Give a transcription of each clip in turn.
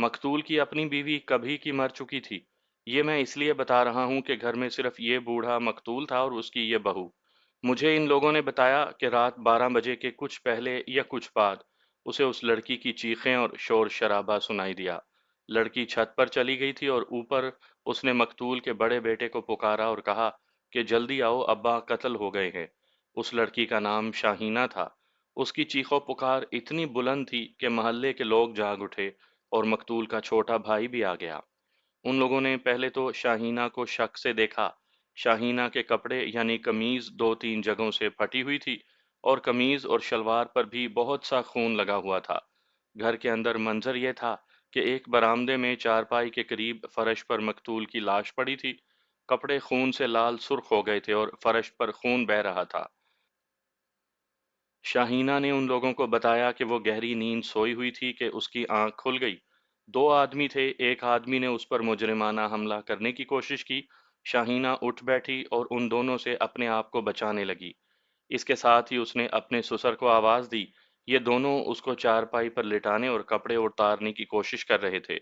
مقتول کی اپنی بیوی کبھی کی مر چکی تھی۔ یہ میں اس لیے بتا رہا ہوں کہ گھر میں صرف یہ بوڑھا مقتول تھا اور اس کی یہ بہو۔ مجھے ان لوگوں نے بتایا کہ رات 12 بجے کے کچھ پہلے یا کچھ بعد اسے اس لڑکی کی چیخیں اور شور شرابہ سنائی دیا۔ لڑکی چھت پر چلی گئی تھی اور اوپر اس نے مقتول کے بڑے بیٹے کو پکارا اور کہا کہ جلدی آؤ، ابا قتل ہو گئے ہیں۔ اس لڑکی کا نام شاہینہ تھا۔ اس کی چیخو پکار اتنی بلند تھی کہ محلے کے لوگ جاگ اٹھے اور مقتول کا چھوٹا بھائی بھی آ گیا۔ ان لوگوں نے پہلے تو شاہینہ کو شک سے دیکھا۔ شاہینہ کے کپڑے یعنی قمیض 2 3 جگہوں سے پھٹی ہوئی تھی اور قمیض اور شلوار پر بھی بہت سا خون لگا ہوا تھا۔ گھر کے اندر منظر یہ تھا کہ ایک برآمدے میں چارپائی کے قریب فرش پر مقتول کی لاش پڑی تھی۔ کپڑے خون سے لال سرخ ہو گئے تھے اور فرش پر خون بہہ رہا تھا۔ شاہینہ نے ان لوگوں کو بتایا کہ وہ گہری نیند سوئی ہوئی تھی کہ اس کی آنکھ کھل گئی۔ 2 آدمی تھے، ایک آدمی نے اس پر مجرمانہ حملہ کرنے کی کوشش کی۔ شاہینہ اٹھ بیٹھی اور ان دونوں سے اپنے آپ کو بچانے لگی۔ اس کے ساتھ ہی اس نے اپنے سسر کو آواز دی۔ یہ دونوں اس کو چارپائی پر لٹانے اور کپڑے اتارنے کی کوشش کر رہے تھے۔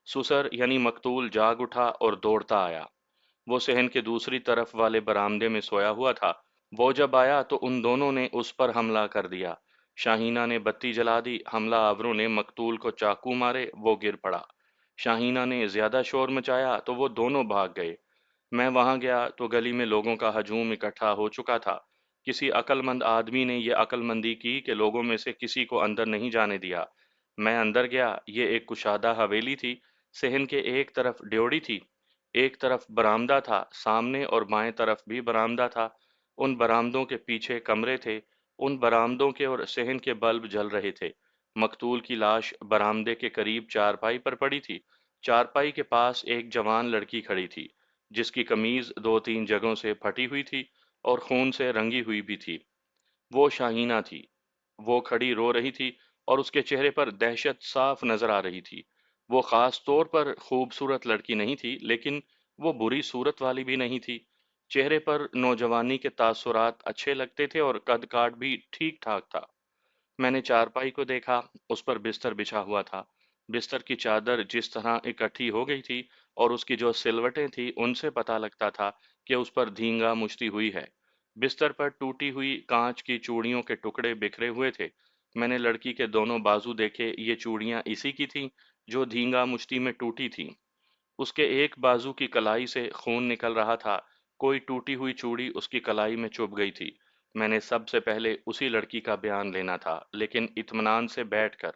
سسر یعنی مقتول جاگ اٹھا اور دوڑتا آیا۔ وہ صحن کے دوسری طرف والے برآمدے میں سویا ہوا تھا۔ وہ جب آیا تو ان دونوں نے اس پر حملہ کر دیا۔ شاہینہ نے بتی جلا دی، حملہ آوروں نے مقتول کو چاقو مارے، وہ گر پڑا۔ شاہینہ نے زیادہ شور مچایا تو وہ دونوں بھاگ گئے۔ میں وہاں گیا تو گلی میں لوگوں کا ہجوم اکٹھا ہو چکا تھا۔ کسی عقل مند آدمی نے یہ عقل مندی کی کہ لوگوں میں سے کسی کو اندر نہیں جانے دیا۔ میں اندر گیا، یہ ایک کشادہ حویلی تھی۔ صحن کے ایک طرف ڈیوڑی تھی، ایک طرف برآمدہ تھا، سامنے اور بائیں طرف بھی برآمدہ تھا۔ ان برآمدوں کے پیچھے کمرے تھے، ان برآمدوں کے اور صحن کے بلب جل رہے تھے۔ مقتول کی لاش برآمدے کے قریب چارپائی پر پڑی تھی۔ چارپائی کے پاس ایک جوان لڑکی کھڑی تھی، جس کی قمیض 2 3 جگہوں سے پھٹی ہوئی تھی اور خون سے رنگی ہوئی بھی تھی۔ وہ شاہینہ تھی۔ وہ کھڑی رو رہی تھی اور اس کے چہرے پر دہشت صاف نظر آ رہی تھی۔ وہ خاص طور پر خوبصورت لڑکی نہیں تھی، لیکن وہ بری صورت والی بھی نہیں تھی۔ چہرے پر نوجوانی کے تاثرات اچھے لگتے تھے اور قد کاٹ بھی ٹھیک ٹھاک تھا۔ میں نے چارپائی کو دیکھا، اس پر بستر بچھا ہوا تھا۔ بستر کی چادر جس طرح اکٹھی ہو گئی تھی اور اس کی جو سلوٹیں تھیں ان سے پتہ لگتا تھا کہ اس پر دھینگا مچتی ہوئی ہے۔ بستر پر ٹوٹی ہوئی کانچ کی چوڑیوں کے ٹکڑے بکھرے ہوئے تھے۔ میں نے لڑکی کے دونوں بازو دیکھے، یہ چوڑیاں اسی کی تھیں جو دھینگا مچتی میں ٹوٹی تھیں۔ اس کے ایک بازو کی کلائی سے خون نکل رہا تھا، کوئی ٹوٹی ہوئی چوڑی اس کی کلائی میں چبھ گئی تھی۔ میں نے سب سے پہلے اسی لڑکی کا بیان لینا تھا، لیکن اطمینان سے بیٹھ کر۔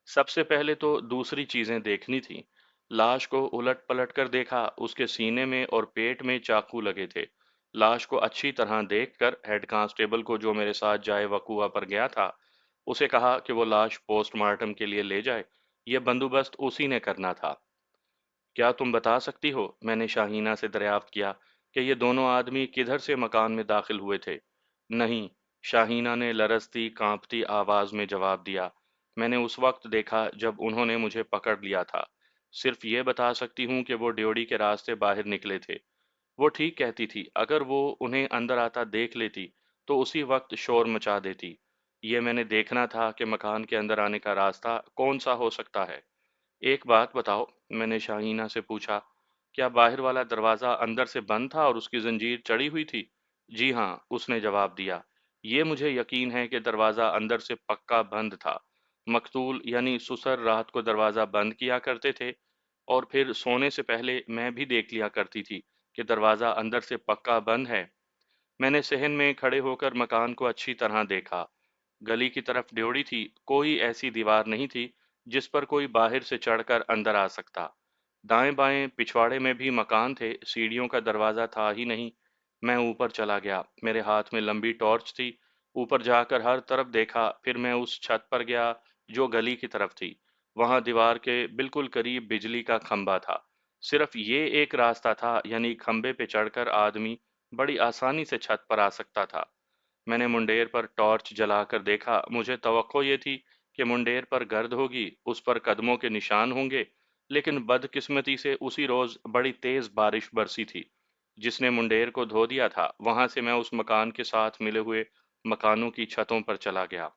سب سے پہلے تو دوسری چیزیں دیکھنی تھیں۔ لاش کو الٹ پلٹ کر دیکھا، اس کے سینے میں اور پیٹ میں چاقو لگے تھے۔ لاش کو اچھی طرح دیکھ کر ہیڈ کانسٹیبل کو جو میرے ساتھ جائے وقوعہ پر گیا تھا، اسے کہا کہ وہ لاش پوسٹ مارٹم کے لیے لے جائے۔ یہ بندوبست اسی نے کرنا تھا۔ کیا تم بتا سکتی ہو، میں نے شاہینہ سے دریافت کیا، کہ یہ دونوں آدمی کدھر سے مکان میں داخل ہوئے تھے؟ نہیں، شاہینہ نے لرزتی کانپتی آواز میں جواب دیا۔ میں نے اس وقت دیکھا جب انہوں نے مجھے پکڑ لیا تھا۔ صرف یہ بتا سکتی ہوں کہ وہ ڈیوڑی کے راستے باہر نکلے تھے۔ وہ ٹھیک کہتی تھی، اگر وہ انہیں اندر آتا دیکھ لیتی تو اسی وقت شور مچا دیتی۔ یہ میں نے دیکھنا تھا کہ مکان کے اندر آنے کا راستہ کون سا ہو سکتا ہے۔ ایک بات بتاؤ، میں نے شاہینہ سے پوچھا، کیا باہر والا دروازہ اندر سے بند تھا اور اس کی زنجیر چڑی ہوئی تھی؟ جی ہاں، اس نے جواب دیا۔ یہ مجھے یقین ہے کہ دروازہ اندر سے پکا بند تھا۔ مقتول یعنی سسر رات کو دروازہ بند کیا کرتے تھے اور پھر سونے سے پہلے میں بھی دیکھ لیا کرتی تھی کہ دروازہ اندر سے پکا بند ہے۔ میں نے صحن میں کھڑے ہو کر مکان کو اچھی طرح دیکھا۔ گلی کی طرف ڈیوڑی تھی، کوئی ایسی دیوار نہیں تھی جس پر کوئی باہر سے چڑھ کر اندر آ سکتا۔ دائیں بائیں پچھواڑے میں بھی مکان تھے، سیڑھیوں کا دروازہ تھا ہی نہیں۔ میں اوپر چلا گیا، میرے ہاتھ میں لمبی ٹارچ تھی۔ اوپر جا کر ہر طرف دیکھا، پھر میں اس چھت پر گیا جو گلی کی طرف تھی۔ وہاں دیوار کے بالکل قریب بجلی کا کھمبا تھا۔ صرف یہ ایک راستہ تھا، یعنی کھمبے پہ چڑھ کر آدمی بڑی آسانی سے چھت پر آ سکتا تھا۔ میں نے منڈیر پر ٹارچ جلا کر دیکھا، مجھے توقع یہ تھی کہ منڈیر پر گرد ہوگی، اس پر قدموں کے نشان ہوں گے، لیکن بدقسمتی سے اسی روز بڑی تیز بارش برسی تھی جس نے منڈیر کو دھو دیا تھا۔ وہاں سے میں اس مکان کے ساتھ ملے ہوئے مکانوں کی چھتوں پر چلا گیا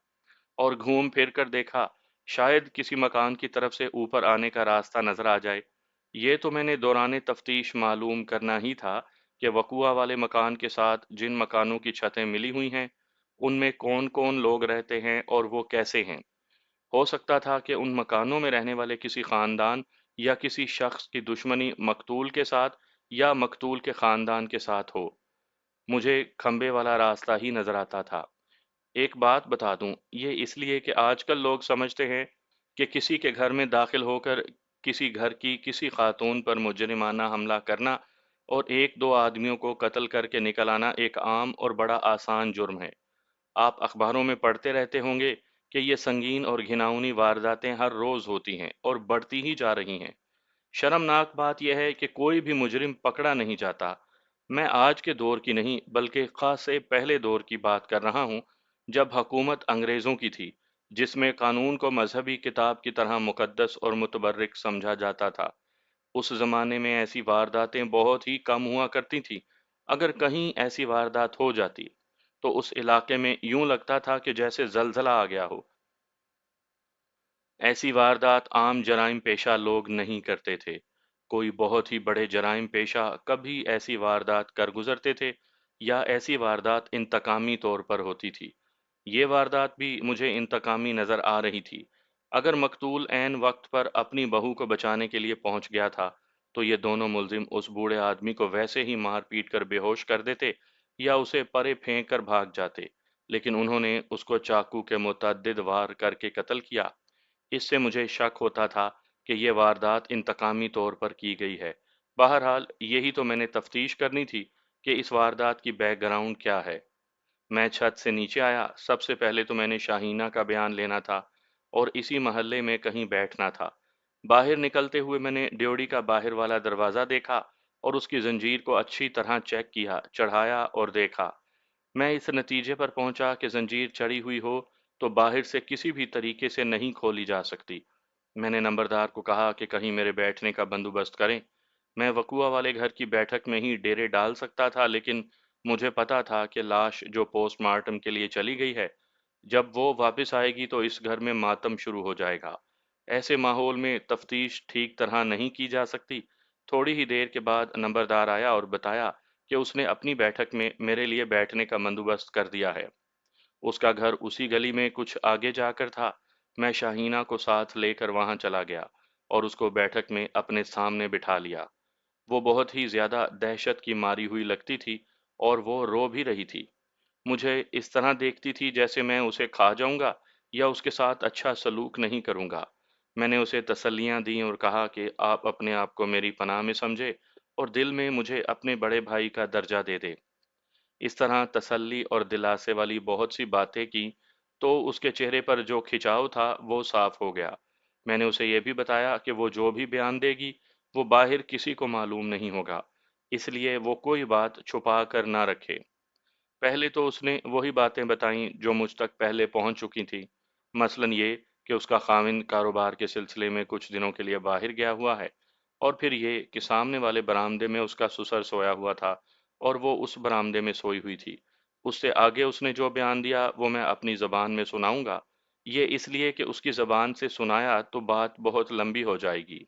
اور گھوم پھر کر دیکھا شاید کسی مکان کی طرف سے اوپر آنے کا راستہ نظر آ جائے۔ یہ تو میں نے دوران تفتیش معلوم کرنا ہی تھا کہ وقوع والے مکان کے ساتھ جن مکانوں کی چھتیں ملی ہوئی ہیں، ان میں کون کون لوگ رہتے ہیں اور وہ کیسے ہیں۔ ہو سکتا تھا کہ ان مکانوں میں رہنے والے کسی خاندان یا کسی شخص کی دشمنی مقتول کے ساتھ یا مقتول کے خاندان کے ساتھ ہو۔ مجھے کھمبے والا راستہ ہی نظر آتا تھا۔ ایک بات بتا دوں، یہ اس لیے کہ آج کل لوگ سمجھتے ہیں کہ کسی کے گھر میں داخل ہو کر کسی گھر کی کسی خاتون پر مجرمانہ حملہ کرنا اور ایک دو آدمیوں کو قتل کر کے نکل آنا ایک عام اور بڑا آسان جرم ہے۔ آپ اخباروں میں پڑھتے رہتے ہوں گے کہ یہ سنگین اور گھناؤنی وارداتیں ہر روز ہوتی ہیں اور بڑھتی ہی جا رہی ہیں۔ شرمناک بات یہ ہے کہ کوئی بھی مجرم پکڑا نہیں جاتا۔ میں آج کے دور کی نہیں بلکہ خاصے پہلے دور کی بات کر رہا ہوں، جب حکومت انگریزوں کی تھی، جس میں قانون کو مذہبی کتاب کی طرح مقدس اور متبرک سمجھا جاتا تھا۔ اس زمانے میں ایسی وارداتیں بہت ہی کم ہوا کرتی تھیں۔ اگر کہیں ایسی واردات ہو جاتی تو اس علاقے میں یوں لگتا تھا کہ جیسے زلزلہ آ گیا ہو۔ ایسی واردات عام جرائم پیشہ لوگ نہیں کرتے تھے۔ کوئی بہت ہی بڑے جرائم پیشہ کبھی ایسی واردات کر گزرتے تھے یا ایسی واردات انتقامی طور پر ہوتی تھی۔ یہ واردات بھی مجھے انتقامی نظر آ رہی تھی۔ اگر مقتول عین وقت پر اپنی بہو کو بچانے کے لیے پہنچ گیا تھا تو یہ دونوں ملزم اس بوڑھے آدمی کو ویسے ہی مار پیٹ کر بے ہوش کر دیتے یا اسے پرے پھینک کر بھاگ جاتے، لیکن انہوں نے اس کو چاقو کے متعدد وار کر کے قتل کیا۔ اس سے مجھے شک ہوتا تھا کہ یہ واردات انتقامی طور پر کی گئی ہے۔ بہرحال یہی تو میں نے تفتیش کرنی تھی کہ اس واردات کی بیک گراؤنڈ کیا ہے۔ میں چھت سے نیچے آیا۔ سب سے پہلے تو میں نے شاہینہ کا بیان لینا تھا اور اسی محلے میں کہیں بیٹھنا تھا۔ باہر نکلتے ہوئے میں نے ڈیوڑی کا باہر والا دروازہ دیکھا اور اس کی زنجیر کو اچھی طرح چیک کیا، چڑھایا اور دیکھا۔ میں اس نتیجے پر پہنچا کہ زنجیر چڑھی ہوئی ہو تو باہر سے کسی بھی طریقے سے نہیں کھولی جا سکتی۔ میں نے نمبردار کو کہا کہ کہیں میرے بیٹھنے کا بندوبست کریں۔ میں وقوع والے گھر کی بیٹھک میں ہی ڈیرے ڈال سکتا تھا، لیکن مجھے پتا تھا کہ لاش جو پوسٹ مارٹم کے لیے چلی گئی ہے، جب وہ واپس آئے گی تو اس گھر میں ماتم شروع ہو جائے گا۔ ایسے ماحول میں تفتیش ٹھیک طرح نہیں کی جا سکتی۔ تھوڑی ہی دیر کے بعد نمبردار آیا اور بتایا کہ اس نے اپنی بیٹھک میں میرے لیے بیٹھنے کا بندوبست کر دیا ہے۔ اس کا گھر اسی گلی میں کچھ آگے جا کر تھا۔ میں شاہینہ کو ساتھ لے کر وہاں چلا گیا اور اس کو بیٹھک میں اپنے سامنے بٹھا لیا۔ وہ بہت ہی زیادہ دہشت کی ماری ہوئی لگتی تھی اور وہ رو بھی رہی تھی۔ مجھے اس طرح دیکھتی تھی جیسے میں اسے کھا جاؤں گا یا اس کے ساتھ اچھا سلوک نہیں کروں گا۔ میں نے اسے تسلیاں دیں اور کہا کہ آپ اپنے آپ کو میری پناہ میں سمجھے اور دل میں مجھے اپنے بڑے بھائی کا درجہ دے دے۔ اس طرح تسلی اور دلاسے والی بہت سی باتیں کی تو اس کے چہرے پر جو کھچاؤ تھا وہ صاف ہو گیا۔ میں نے اسے یہ بھی بتایا کہ وہ جو بھی بیان دے گی وہ باہر کسی کو معلوم نہیں ہوگا، اس لیے وہ کوئی بات چھپا کر نہ رکھے۔ پہلے تو اس نے وہی باتیں بتائیں جو مجھ تک پہلے پہنچ چکی تھیں، مثلاً یہ کہ اس کا خاوند کاروبار کے سلسلے میں کچھ دنوں کے لیے باہر گیا ہوا ہے، اور پھر یہ کہ سامنے والے برآمدے میں اس کا سسر سویا ہوا تھا اور وہ اس برآمدے میں سوئی ہوئی تھی۔ اس سے آگے اس نے جو بیان دیا وہ میں اپنی زبان میں سناؤں گا، یہ اس لیے کہ اس کی زبان سے سنایا تو بات بہت لمبی ہو جائے گی۔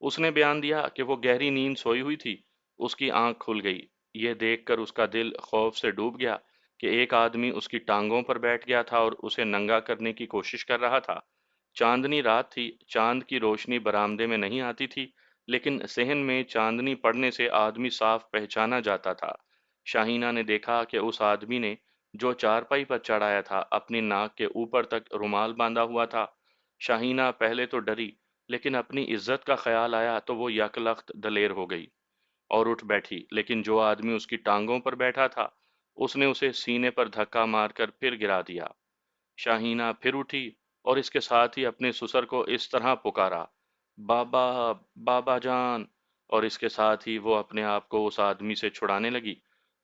اس نے بیان دیا کہ وہ گہری نیند سوئی ہوئی تھی، اس کی آنکھ کھل گئی۔ یہ دیکھ کر اس کا دل خوف سے ڈوب گیا کہ ایک آدمی اس کی ٹانگوں پر بیٹھ گیا تھا اور اسے ننگا کرنے کی کوشش کر رہا تھا۔ چاندنی رات تھی، چاند کی روشنی برآمدے میں نہیں آتی تھی، لیکن صحن میں چاندنی پڑنے سے آدمی صاف پہچانا جاتا تھا۔ شاہینہ نے دیکھا کہ اس آدمی نے جو چارپائی پر چڑھایا تھا اپنی ناک کے اوپر تک رومال باندھا ہوا تھا۔ شاہینہ پہلے تو ڈری، لیکن اپنی عزت کا خیال آیا تو وہ یک لخت دلیر ہو گئی اور اٹھ بیٹھی، لیکن جو آدمی اس کی ٹانگوں پر بیٹھا تھا اس نے اسے سینے پر دھکا مار کر پھر گرا دیا۔ شاہینہ پھر اٹھی اور اس کے ساتھ ہی اپنے سسر کو اس طرح پکارا، بابا، بابا جان، اور اس کے ساتھ ہی وہ اپنے آپ کو اس آدمی سے چھڑانے لگی۔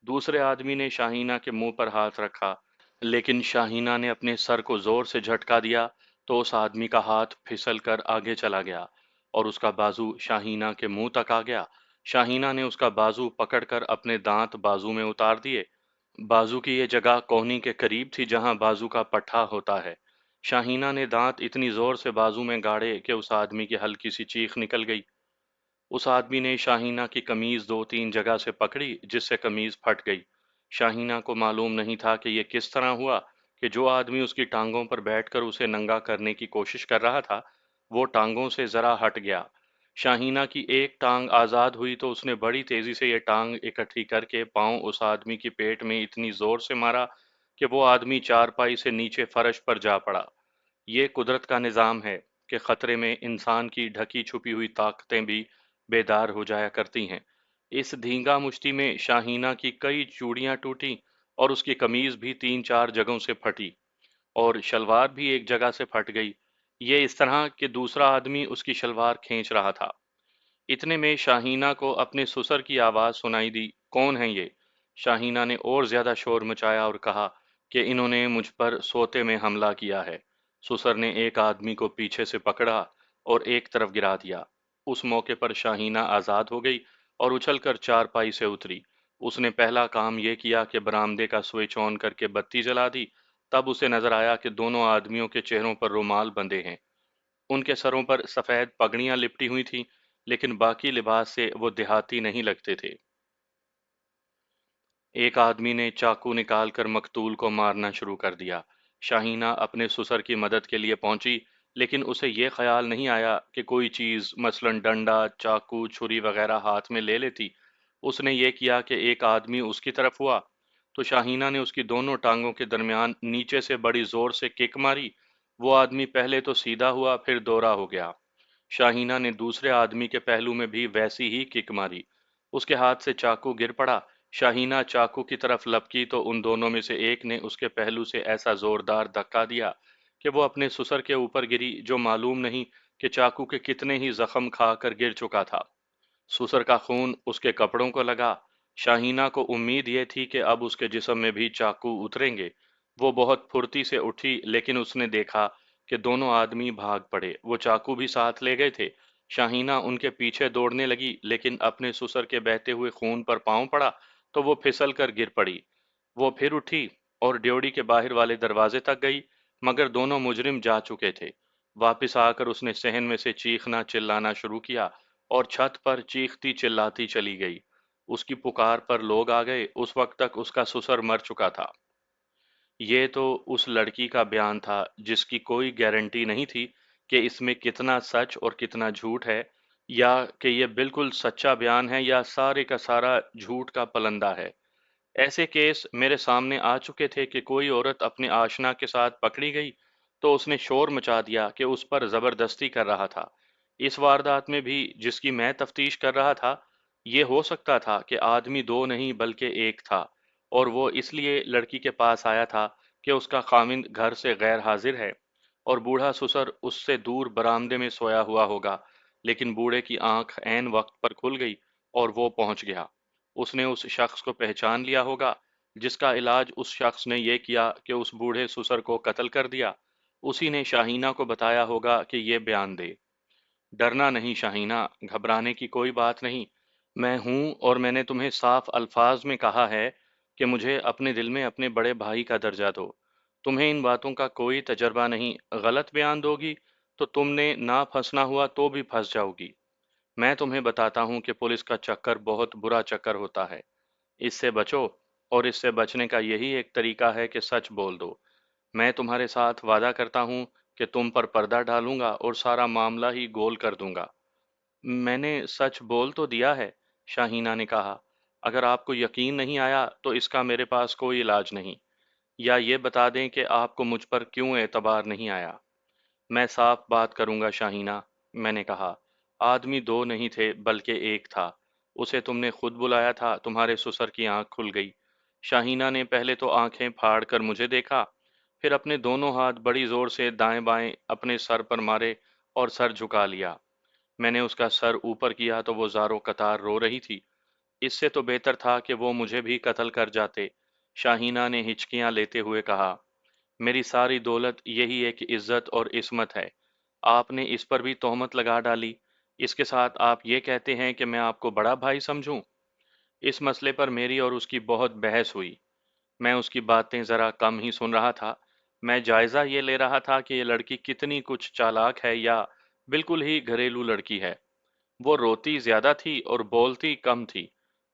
دوسرے آدمی نے شاہینہ کے منہ پر ہاتھ رکھا، لیکن شاہینہ نے اپنے سر کو زور سے جھٹکا دیا تو اس آدمی کا ہاتھ پھسل کر آگے چلا گیا اور اس کا بازو شاہینہ کے منہ تک آ گیا۔ شاہینہ نے اس کا بازو پکڑ کر اپنے دانت بازو میں اتار دیے۔ بازو کی یہ جگہ کہنی کے قریب تھی جہاں بازو کا پٹھا ہوتا ہے۔ شاہینہ نے دانت اتنی زور سے بازو میں گاڑے کہ اس آدمی کی ہلکی سی چیخ نکل گئی۔ اس آدمی نے شاہینہ کی قمیض دو تین جگہ سے پکڑی جس سے قمیض پھٹ گئی۔ شاہینہ کو معلوم نہیں تھا کہ یہ کس طرح ہوا کہ جو آدمی اس کی ٹانگوں پر بیٹھ کر اسے ننگا کرنے کی کوشش کر رہا تھا وہ ٹانگوں سے ذرا ہٹ گیا۔ شاہینہ کی ایک ٹانگ آزاد ہوئی تو اس نے بڑی تیزی سے یہ ٹانگ اکٹھی کر کے پاؤں اس آدمی کی پیٹ میں اتنی زور سے مارا کہ وہ آدمی چارپائی سے نیچے فرش پر جا پڑا۔ یہ قدرت کا نظام ہے کہ خطرے میں انسان کی ڈھکی چھپی ہوئی طاقتیں بھی بیدار ہو جایا کرتی ہیں۔ اس دھینگا مشتی میں شاہینہ کی کئی چوڑیاں ٹوٹی اور اس کی قمیض بھی تین چار جگہوں سے پھٹی اور شلوار بھی ایک جگہ سے پھٹ گئی۔ یہ اس طرح کہ دوسرا آدمی اس کی شلوار کھینچ رہا تھا۔ اتنے میں شاہینہ کو اپنے سسر کی آواز سنائی دی، کون ہے یہ؟ شاہینہ نے اور زیادہ شور مچایا اور کہا کہ انہوں نے مجھ پر سوتے میں حملہ کیا ہے۔ سسر نے ایک آدمی کو پیچھے سے پکڑا اور ایک طرف گرا دیا۔ اس موقع پر شاہینہ آزاد ہو گئی اور اچھل کر چارپائی سے اتری۔ اس نے پہلا کام یہ کیا کہ برآمدے کا سوئچ آن کر کے بتی جلا دی۔ تب اسے نظر آیا کہ دونوں آدمیوں کے چہروں پر رومال بندھے ہیں۔ ان کے سروں پر سفید پگڑیاں لپٹی ہوئی تھیں، لیکن باقی لباس سے وہ دیہاتی نہیں لگتے تھے۔ ایک آدمی نے چاقو نکال کر مقتول کو مارنا شروع کر دیا۔ شاہینہ اپنے سسر کی مدد کے لیے پہنچی، لیکن اسے یہ خیال نہیں آیا کہ کوئی چیز مثلا ڈنڈا، چاقو، چھری وغیرہ ہاتھ میں لے لیتی۔ اس نے یہ کیا کہ ایک آدمی اس کی طرف ہوا تو شاہینہ نے اس کی دونوں ٹانگوں کے درمیان نیچے سے بڑی زور سے کک ماری۔ وہ آدمی پہلے تو سیدھا ہوا پھر دوہرا ہو گیا۔ شاہینہ نے دوسرے آدمی کے پہلو میں بھی ویسی ہی کک ماری۔ اس کے ہاتھ سے چاقو گر پڑا۔ شاہینہ چاقو کی طرف لپکی تو ان دونوں میں سے ایک نے اس کے پہلو سے ایسا زوردار دھکا دیا کہ وہ اپنے سسر کے اوپر گری، جو معلوم نہیں کہ چاقو کے کتنے ہی زخم کھا کر گر چکا تھا۔ سسر کا خون اس کے کپڑوں کو لگا۔ شاہینہ کو امید یہ تھی کہ اب اس کے جسم میں بھی چاقو اتریں گے۔ وہ بہت پھرتی سے اٹھی، لیکن اس نے دیکھا کہ دونوں آدمی بھاگ پڑے۔ وہ چاقو بھی ساتھ لے گئے تھے۔ شاہینہ ان کے پیچھے دوڑنے لگی، لیکن اپنے سسر کے بہتے ہوئے خون پر پاؤں پڑا تو وہ پھسل کر گر پڑی۔ وہ پھر اٹھی اور ڈیوڑی کے باہر والے دروازے تک گئی، مگر دونوں مجرم جا چکے تھے۔ واپس آ کر اس نے صحن میں سے چیخنا چلانا شروع کیا اور چھت پر چیختی چلاتی چلی گئی۔ اس کی پکار پر لوگ آ گئے۔ اس وقت تک اس کا سسر مر چکا تھا۔ یہ تو اس لڑکی کا بیان تھا جس کی کوئی گارنٹی نہیں تھی کہ اس میں کتنا سچ اور کتنا جھوٹ ہے، یا کہ یہ بالکل سچا بیان ہے یا سارے کا سارا جھوٹ کا پلندہ ہے۔ ایسے کیس میرے سامنے آ چکے تھے کہ کوئی عورت اپنے آشنا کے ساتھ پکڑی گئی تو اس نے شور مچا دیا کہ اس پر زبردستی کر رہا تھا۔ اس واردات میں بھی جس کی میں تفتیش کر رہا تھا، یہ ہو سکتا تھا کہ آدمی دو نہیں بلکہ ایک تھا، اور وہ اس لیے لڑکی کے پاس آیا تھا کہ اس کا خاوند گھر سے غیر حاضر ہے اور بوڑھا سسر اس سے دور برآمدے میں سویا ہوا ہوگا، لیکن بوڑھے کی آنکھ عین وقت پر کھل گئی اور وہ پہنچ گیا۔ اس نے اس شخص کو پہچان لیا ہوگا جس کا علاج اس شخص نے یہ کیا کہ اس بوڑھے سسر کو قتل کر دیا۔ اسی نے شاہینہ کو بتایا ہوگا کہ یہ بیان دے۔ ڈرنا نہیں شاہینہ، گھبرانے کی کوئی بات نہیں۔ میں ہوں اور میں نے تمہیں صاف الفاظ میں کہا ہے کہ مجھے اپنے دل میں اپنے بڑے بھائی کا درجہ دو۔ تمہیں ان باتوں کا کوئی تجربہ نہیں، غلط بیان دو گی تو تم نے نہ پھنسنا ہوا تو بھی پھنس جاؤ گی۔ میں تمہیں بتاتا ہوں کہ پولیس کا چکر بہت برا چکر ہوتا ہے۔ اس سے بچو، اور اس سے بچنے کا یہی ایک طریقہ ہے کہ سچ بول دو۔ میں تمہارے ساتھ وعدہ کرتا ہوں کہ تم پر پردہ ڈالوں گا اور سارا معاملہ ہی گول کر دوں گا۔ میں نے سچ بول تو دیا ہے، شاہینہ نے کہا۔ اگر آپ کو یقین نہیں آیا تو اس کا میرے پاس کوئی علاج نہیں۔ یا یہ بتا دیں کہ آپ کو مجھ پر کیوں اعتبار نہیں آیا۔ میں صاف بات کروں گا شاہینہ، میں نے کہا۔ آدمی دو نہیں تھے بلکہ ایک تھا۔ اسے تم نے خود بلایا تھا۔ تمہارے سسر کی آنکھ کھل گئی۔ شاہینہ نے پہلے تو آنکھیں پھاڑ کر مجھے دیکھا، پھر اپنے دونوں ہاتھ بڑی زور سے دائیں بائیں اپنے سر پر مارے اور سر جھکا لیا۔ میں نے اس کا سر اوپر کیا تو وہ زاروں قطار رو رہی تھی۔ اس سے تو بہتر تھا کہ وہ مجھے بھی قتل کر جاتے، شاہینہ نے ہچکیاں لیتے ہوئے کہا۔ میری ساری دولت یہی ایک عزت اور عصمت ہے۔ آپ نے اس پر بھی تہمت لگا ڈالی۔ اس کے ساتھ آپ یہ کہتے ہیں کہ میں آپ کو بڑا بھائی سمجھوں؟ اس مسئلے پر میری اور اس کی بہت بحث ہوئی۔ میں اس کی باتیں ذرا کم ہی سن رہا تھا۔ میں جائزہ یہ لے رہا تھا کہ یہ لڑکی کتنی کچھ چالاک ہے یا بالکل ہی گھریلو لڑکی ہے۔ وہ روتی زیادہ تھی اور بولتی کم تھی۔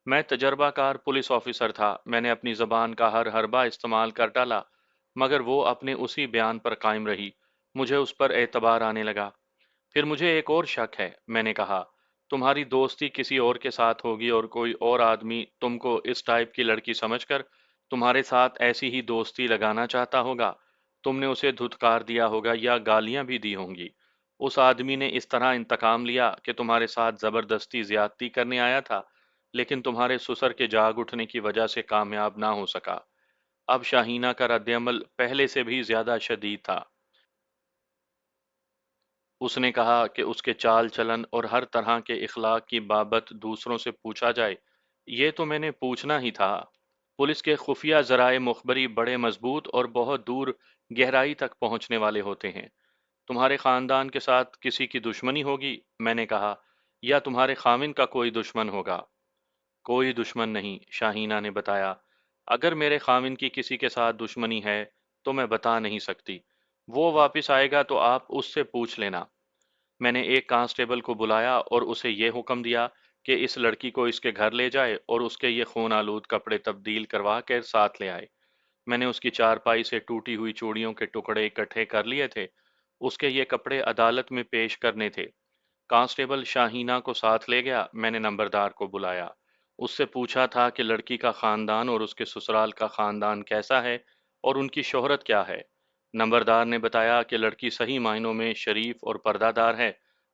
میں تجربہ کار پولیس آفیسر تھا، میں نے اپنی زبان کا ہر حربہ استعمال کر ڈالا، مگر وہ اپنے اسی بیان پر قائم رہی۔ مجھے اس پر اعتبار آنے لگا۔ پھر مجھے ایک اور شک ہے، میں نے کہا، تمہاری دوستی کسی اور کے ساتھ ہوگی اور کوئی اور آدمی تم کو اس ٹائپ کی لڑکی سمجھ کر تمہارے ساتھ ایسی ہی دوستی لگانا چاہتا ہوگا۔ تم نے اسے دھتکار دیا ہوگا یا گالیاں بھی دی ہوں گی۔ اس آدمی نے اس طرح انتقام لیا کہ تمہارے ساتھ زبردستی زیادتی کرنے آیا تھا، لیکن تمہارے سسر کے جاگ اٹھنے کی وجہ سے کامیاب نہ ہو سکا۔ اب شاہینہ کا رد عمل پہلے سے بھی زیادہ شدید تھا۔ اس نے کہا کہ اس کے چال چلن اور ہر طرح کے اخلاق کی بابت دوسروں سے پوچھا جائے۔ یہ تو میں نے پوچھنا ہی تھا۔ پولیس کے خفیہ ذرائع مخبری بڑے مضبوط اور بہت دور گہرائی تک پہنچنے والے ہوتے ہیں۔ تمہارے خاندان کے ساتھ کسی کی دشمنی ہوگی، میں نے کہا، یا تمہارے خاوند کا کوئی دشمن ہوگا؟ کوئی دشمن نہیں، شاہینہ نے بتایا۔ اگر میرے خاوند کی کسی کے ساتھ دشمنی ہے تو میں بتا نہیں سکتی۔ وہ واپس آئے گا تو آپ اس سے پوچھ لینا۔ میں نے ایک کانسٹیبل کو بلایا اور اسے یہ حکم دیا کہ اس لڑکی کو اس کے گھر لے جائے اور اس کے یہ خون آلود کپڑے تبدیل کروا کر ساتھ لے آئے۔ میں نے اس کی چارپائی سے ٹوٹی ہوئی چوڑیوں کے ٹکڑے اکٹھے کر لیے تھے۔ اس کے یہ کپڑے عدالت میں پیش کرنے تھے۔ کانسٹیبل شاہینہ کو ساتھ لے گیا۔ میں نے نمبردار کو بلایا۔ اس سے پوچھا تھا کہ لڑکی کا خاندان اور اس کے سسرال کا خاندان کیسا ہے اور ان کی شہرت کیا ہے۔ نمبردار نے بتایا کہ لڑکی صحیح معنوں میں شریف اور پردہ دار ہے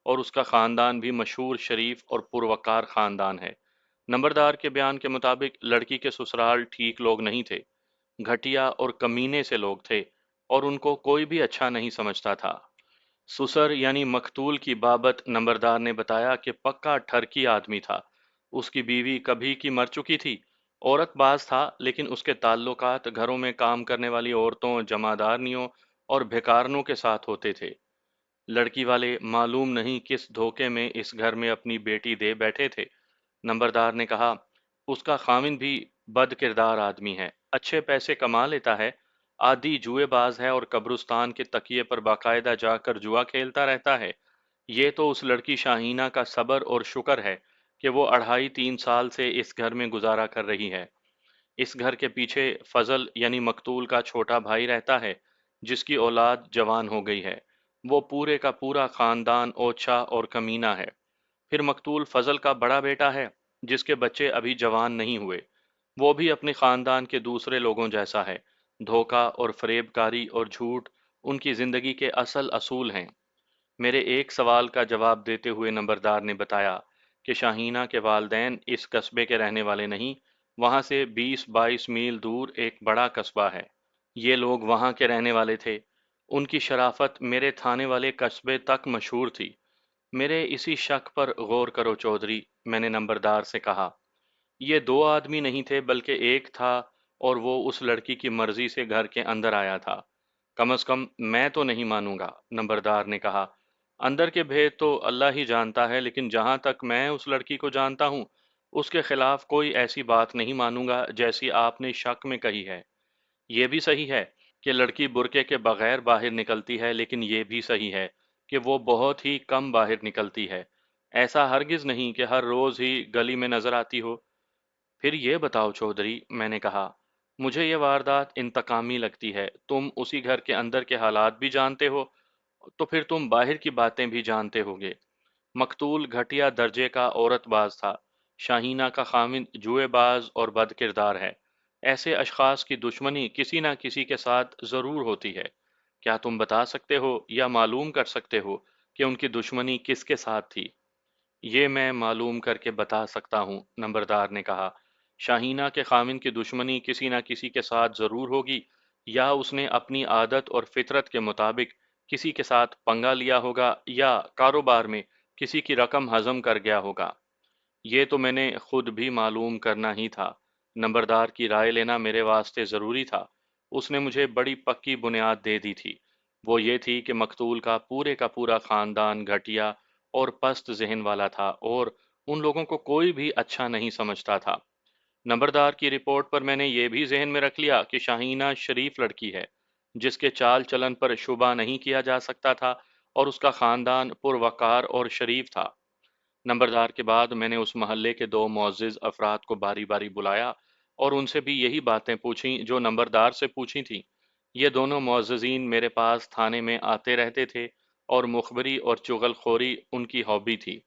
اور اس کا خاندان بھی مشہور شریف اور پروقار خاندان ہے۔ نمبردار کے بیان کے مطابق لڑکی کے سسرال ٹھیک لوگ نہیں تھے، گھٹیا اور کمینے سے لوگ تھے اور ان کو کوئی بھی اچھا نہیں سمجھتا تھا۔ سسر یعنی مقتول کی بابت نمبردار نے بتایا کہ پکا ٹھرکی آدمی تھا۔ اس کی بیوی کبھی کی مر چکی تھی۔ عورت باز تھا لیکن اس کے تعلقات گھروں میں کام کرنے والی عورتوں، جمعدارنیوں اور بھکارنوں کے ساتھ ہوتے تھے۔ لڑکی والے معلوم نہیں کس دھوکے میں اس گھر میں اپنی بیٹی دے بیٹھے تھے۔ نمبردار نے کہا، اس کا خاوند بھی بد کردار آدمی ہے، اچھے پیسے کما لیتا ہے، عادی جوئے باز ہے اور قبرستان کے تکیے پر باقاعدہ جا کر جوا کھیلتا رہتا ہے۔ یہ تو اس لڑکی شاہینہ کا صبر اور شکر ہے کہ وہ 2.5-3 سال سے اس گھر میں گزارا کر رہی ہے۔ اس گھر کے پیچھے فضل یعنی مقتول کا چھوٹا بھائی رہتا ہے، جس کی اولاد جوان ہو گئی ہے۔ وہ پورے کا پورا خاندان اوچھا اور کمینہ ہے۔ پھر مقتول فضل کا بڑا بیٹا ہے، جس کے بچے ابھی جوان نہیں ہوئے۔ وہ بھی اپنے خاندان کے دوسرے لوگوں جیسا ہے۔ دھوکہ اور فریب کاری اور جھوٹ ان کی زندگی کے اصل اصول ہیں۔ میرے ایک سوال کا جواب دیتے ہوئے نمبردار نے بتایا کہ شاہینہ کے والدین اس قصبے کے رہنے والے نہیں، وہاں سے 20-22 میل دور ایک بڑا قصبہ ہے۔ یہ لوگ وہاں کے رہنے والے تھے۔ ان کی شرافت میرے تھانے والے قصبے تک مشہور تھی۔ میرے اسی شک پر غور کرو چودھری، میں نے نمبردار سے کہا۔ یہ 2 آدمی نہیں تھے بلکہ ایک تھا، اور وہ اس لڑکی کی مرضی سے گھر کے اندر آیا تھا۔ کم از کم میں تو نہیں مانوں گا، نمبردار نے کہا۔ اندر کے بھید تو اللہ ہی جانتا ہے، لیکن جہاں تک میں اس لڑکی کو جانتا ہوں، اس کے خلاف کوئی ایسی بات نہیں مانوں گا جیسی آپ نے شک میں کہی ہے۔ یہ بھی صحیح ہے کہ لڑکی برقعے کے بغیر باہر نکلتی ہے، لیکن یہ بھی صحیح ہے کہ وہ بہت ہی کم باہر نکلتی ہے۔ ایسا ہرگز نہیں کہ ہر روز ہی گلی میں نظر آتی ہو۔ پھر یہ بتاؤ چودھری، میں نے کہا، مجھے یہ واردات انتقامی لگتی ہے۔ تم اسی گھر کے اندر کے حالات بھی جانتے ہو، تو پھر تم باہر کی باتیں بھی جانتے ہوگے۔ مقتول گھٹیا درجے کا عورت باز تھا۔ شاہینہ کا خاوند جوئے باز اور بد کردار ہے۔ ایسے اشخاص کی دشمنی کسی نہ کسی کے ساتھ ضرور ہوتی ہے۔ کیا تم بتا سکتے ہو یا معلوم کر سکتے ہو کہ ان کی دشمنی کس کے ساتھ تھی؟ یہ میں معلوم کر کے بتا سکتا ہوں، نمبردار نے کہا۔ شاہینہ کے خاوند کی دشمنی کسی نہ کسی کے ساتھ ضرور ہوگی، یا اس نے اپنی عادت اور فطرت کے مطابق کسی کے ساتھ پنگا لیا ہوگا یا کاروبار میں کسی کی رقم ہضم کر گیا ہوگا۔ یہ تو میں نے خود بھی معلوم کرنا ہی تھا۔ نمبردار کی رائے لینا میرے واسطے ضروری تھا۔ اس نے مجھے بڑی پکی بنیاد دے دی تھی۔ وہ یہ تھی کہ مقتول کا پورا خاندان گھٹیا اور پست ذہن والا تھا اور ان لوگوں کو کوئی بھی اچھا نہیں سمجھتا تھا۔ نمبردار کی رپورٹ پر میں نے یہ بھی ذہن میں رکھ لیا کہ شاہینہ شریف لڑکی ہے، جس کے چال چلن پر شبہ نہیں کیا جا سکتا تھا اور اس کا خاندان پروقار اور شریف تھا۔ نمبردار کے بعد میں نے اس محلے کے دو معزز افراد کو باری باری بلایا اور ان سے بھی یہی باتیں پوچھیں جو نمبردار سے پوچھی تھیں۔ یہ دونوں معززین میرے پاس تھانے میں آتے رہتے تھے اور مخبری اور چغل خوری ان کی ہابی تھی۔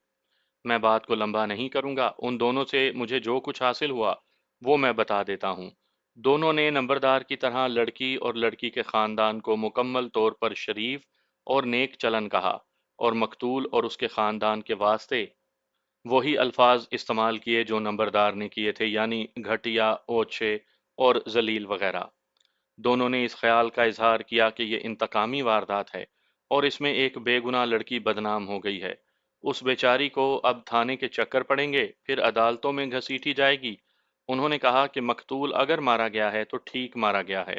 میں بات کو لمبا نہیں کروں گا، ان دونوں سے مجھے جو کچھ حاصل ہوا وہ میں بتا دیتا ہوں۔ دونوں نے نمبردار کی طرح لڑکی اور لڑکی کے خاندان کو مکمل طور پر شریف اور نیک چلن کہا اور مقتول اور اس کے خاندان کے واسطے وہی الفاظ استعمال کیے جو نمبردار نے کیے تھے، یعنی گھٹیا، اوچھے اور ذلیل وغیرہ۔ دونوں نے اس خیال کا اظہار کیا کہ یہ انتقامی واردات ہے اور اس میں ایک بے گناہ لڑکی بدنام ہو گئی ہے۔ اس بیچاری کو اب تھانے کے چکر پڑیں گے، پھر عدالتوں میں گھسیٹی جائے گی۔ انہوں نے کہا کہ مقتول اگر مارا گیا ہے تو ٹھیک مارا گیا ہے۔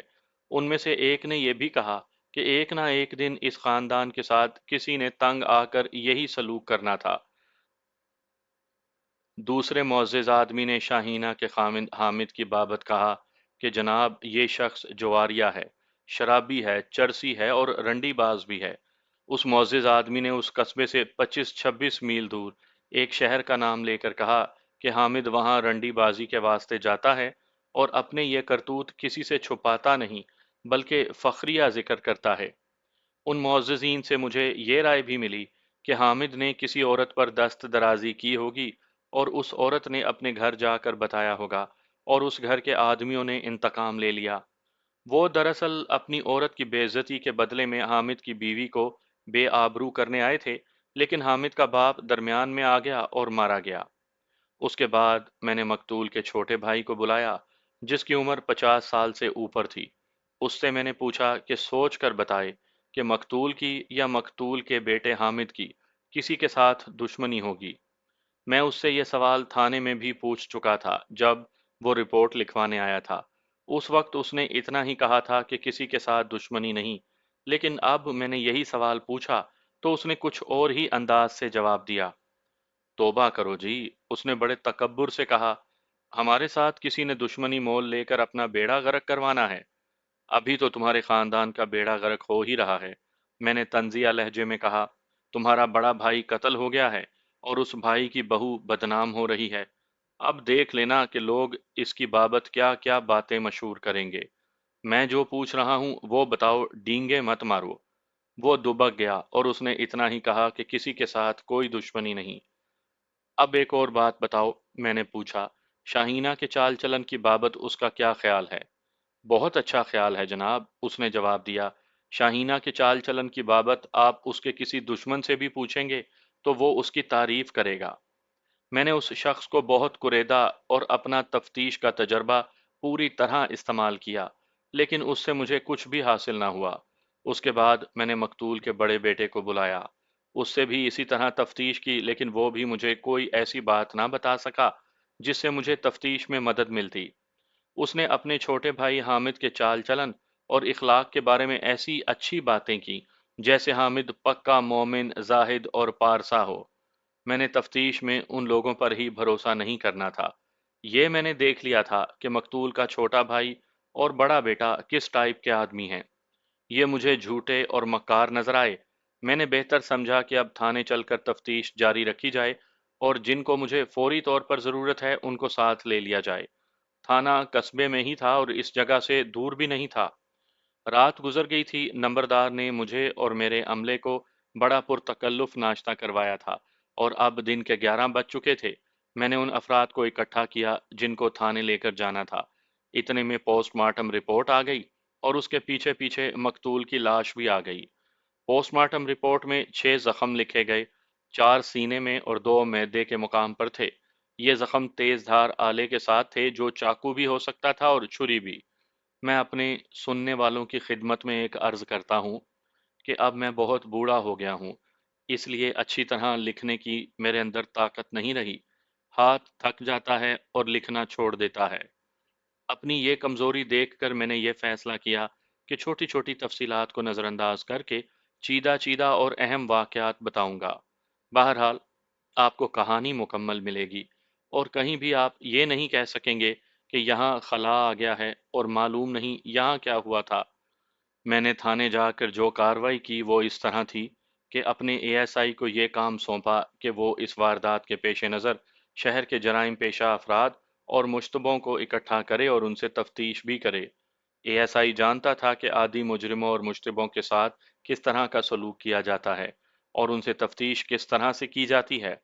ان میں سے ایک نے یہ بھی کہا کہ ایک نہ ایک دن اس خاندان کے ساتھ کسی نے تنگ آ کر یہی سلوک کرنا تھا۔ دوسرے معزز آدمی نے شاہینہ کے خامد حامد کی بابت کہا کہ جناب یہ شخص جواریہ ہے، شرابی ہے، چرسی ہے اور رنڈی باز بھی ہے۔ اس معزز آدمی نے اس قصبے سے 25-26 میل دور ایک شہر کا نام لے کر کہا کہ حامد وہاں رنڈی بازی کے واسطے جاتا ہے اور اپنے یہ کرتوت کسی سے چھپاتا نہیں بلکہ فخریہ ذکر کرتا ہے۔ ان معززین سے مجھے یہ رائے بھی ملی کہ حامد نے کسی عورت پر دست درازی کی ہوگی اور اس عورت نے اپنے گھر جا کر بتایا ہوگا اور اس گھر کے آدمیوں نے انتقام لے لیا۔ وہ دراصل اپنی عورت کی بے عزتی کے بدلے میں حامد کی بیوی کو بے آبرو کرنے آئے تھے، لیکن حامد کا باپ درمیان میں آ گیا اور مارا گیا۔ اس کے بعد میں نے مقتول کے چھوٹے بھائی کو بلایا جس کی عمر 50 سال سے اوپر تھی۔ اس سے میں نے پوچھا کہ سوچ کر بتائے کہ مقتول کی یا مقتول کے بیٹے حامد کی کسی کے ساتھ دشمنی ہوگی۔ میں اس سے یہ سوال تھانے میں بھی پوچھ چکا تھا جب وہ رپورٹ لکھوانے آیا تھا۔ اس وقت اس نے اتنا ہی کہا تھا کہ کسی کے ساتھ دشمنی نہیں، لیکن اب میں نے یہی سوال پوچھا تو اس نے کچھ اور ہی انداز سے جواب دیا۔ توبہ کرو جی، اس نے بڑے تکبر سے کہا، ہمارے ساتھ کسی نے دشمنی مول لے کر اپنا بیڑا غرق کروانا ہے؟ ابھی تو تمہارے خاندان کا بیڑا غرق ہو ہی رہا ہے۔ میں نے طنزیہ لہجے میں کہا، تمہارا بڑا بھائی قتل ہو گیا ہے اور اس بھائی کی بہو بدنام ہو رہی ہے۔ اب دیکھ لینا کہ لوگ اس کی بابت کیا کیا باتیں مشہور کریں گے۔ میں جو پوچھ رہا ہوں وہ بتاؤ، ڈینگے مت مارو۔ وہ دبک گیا اور اس نے اتنا ہی کہا کہ کسی کے ساتھ کوئی دشمنی نہیں۔ اب ایک اور بات بتاؤ، میں نے پوچھا، شاہینہ کے چال چلن کی بابت اس کا کیا خیال ہے؟ بہت اچھا خیال ہے جناب، اس نے جواب دیا۔ شاہینہ کے چال چلن کی بابت آپ اس کے کسی دشمن سے بھی پوچھیں گے تو وہ اس کی تعریف کرے گا۔ میں نے اس شخص کو بہت کریدا اور اپنا تفتیش کا تجربہ پوری طرح استعمال کیا، لیکن اس سے مجھے کچھ بھی حاصل نہ ہوا۔ اس کے بعد میں نے مقتول کے بڑے بیٹے کو بلایا۔ اس سے بھی اسی طرح تفتیش کی، لیکن وہ بھی مجھے کوئی ایسی بات نہ بتا سکا جس سے مجھے تفتیش میں مدد ملتی۔ اس نے اپنے چھوٹے بھائی حامد کے چال چلن اور اخلاق کے بارے میں ایسی اچھی باتیں کی جیسے حامد پکا مومن، زاہد اور پارسا ہو۔ میں نے تفتیش میں ان لوگوں پر ہی بھروسہ نہیں کرنا تھا۔ یہ میں نے دیکھ لیا تھا کہ مقتول کا چھوٹا بھائی اور بڑا بیٹا کس ٹائپ کے آدمی ہیں۔ یہ مجھے جھوٹے اور مکار نظر آئے۔ میں نے بہتر سمجھا کہ اب تھانے چل کر تفتیش جاری رکھی جائے اور جن کو مجھے فوری طور پر ضرورت ہے ان کو ساتھ لے لیا جائے۔ تھانہ قصبے میں ہی تھا اور اس جگہ سے دور بھی نہیں تھا۔ رات گزر گئی تھی، نمبردار نے مجھے اور میرے عملے کو بڑا پرتکلف ناشتہ کروایا تھا اور اب دن کے 11 بج چکے تھے۔ میں نے ان افراد کو اکٹھا کیا جن کو تھانے لے کر جانا تھا۔ اتنے میں پوسٹ مارٹم رپورٹ آ گئی اور اس کے پیچھے پیچھے مقتول کی لاش بھی آ گئی۔ پوسٹ مارٹم رپورٹ میں 6 زخم لکھے گئے، 4 سینے میں اور 2 معدے کے مقام پر تھے۔ یہ زخم تیز دھار آلے کے ساتھ تھے جو چاقو بھی ہو سکتا تھا اور چھری بھی۔ میں اپنے سننے والوں کی خدمت میں ایک عرض کرتا ہوں کہ اب میں بہت بوڑھا ہو گیا ہوں، اس لیے اچھی طرح لکھنے کی میرے اندر طاقت نہیں رہی۔ ہاتھ تھک جاتا ہے اور لکھنا چھوڑ دیتا ہے۔ اپنی یہ کمزوری دیکھ کر میں نے یہ فیصلہ کیا کہ چھوٹی چھوٹی تفصیلات کو نظر انداز کر کے چیدہ چیدہ اور اہم واقعات بتاؤں گا۔ بہرحال آپ کو کہانی مکمل ملے گی اور کہیں بھی آپ یہ نہیں کہہ سکیں گے کہ یہاں خلا آ گیا ہے اور معلوم نہیں یہاں کیا ہوا تھا۔ میں نے تھانے جا کر جو کارروائی کی وہ اس طرح تھی کہ اپنے اے ایس آئی کو یہ کام سونپا کہ وہ اس واردات کے پیش نظر شہر کے جرائم پیشہ افراد اور مشتبوں کو اکٹھا کرے اور ان سے تفتیش بھی کرے۔ اے ایس آئی جانتا تھا کہ عادی مجرموں اور مشتبوں کے ساتھ کس طرح کا سلوک کیا جاتا ہے اور ان سے تفتیش کس طرح سے کی جاتی ہے۔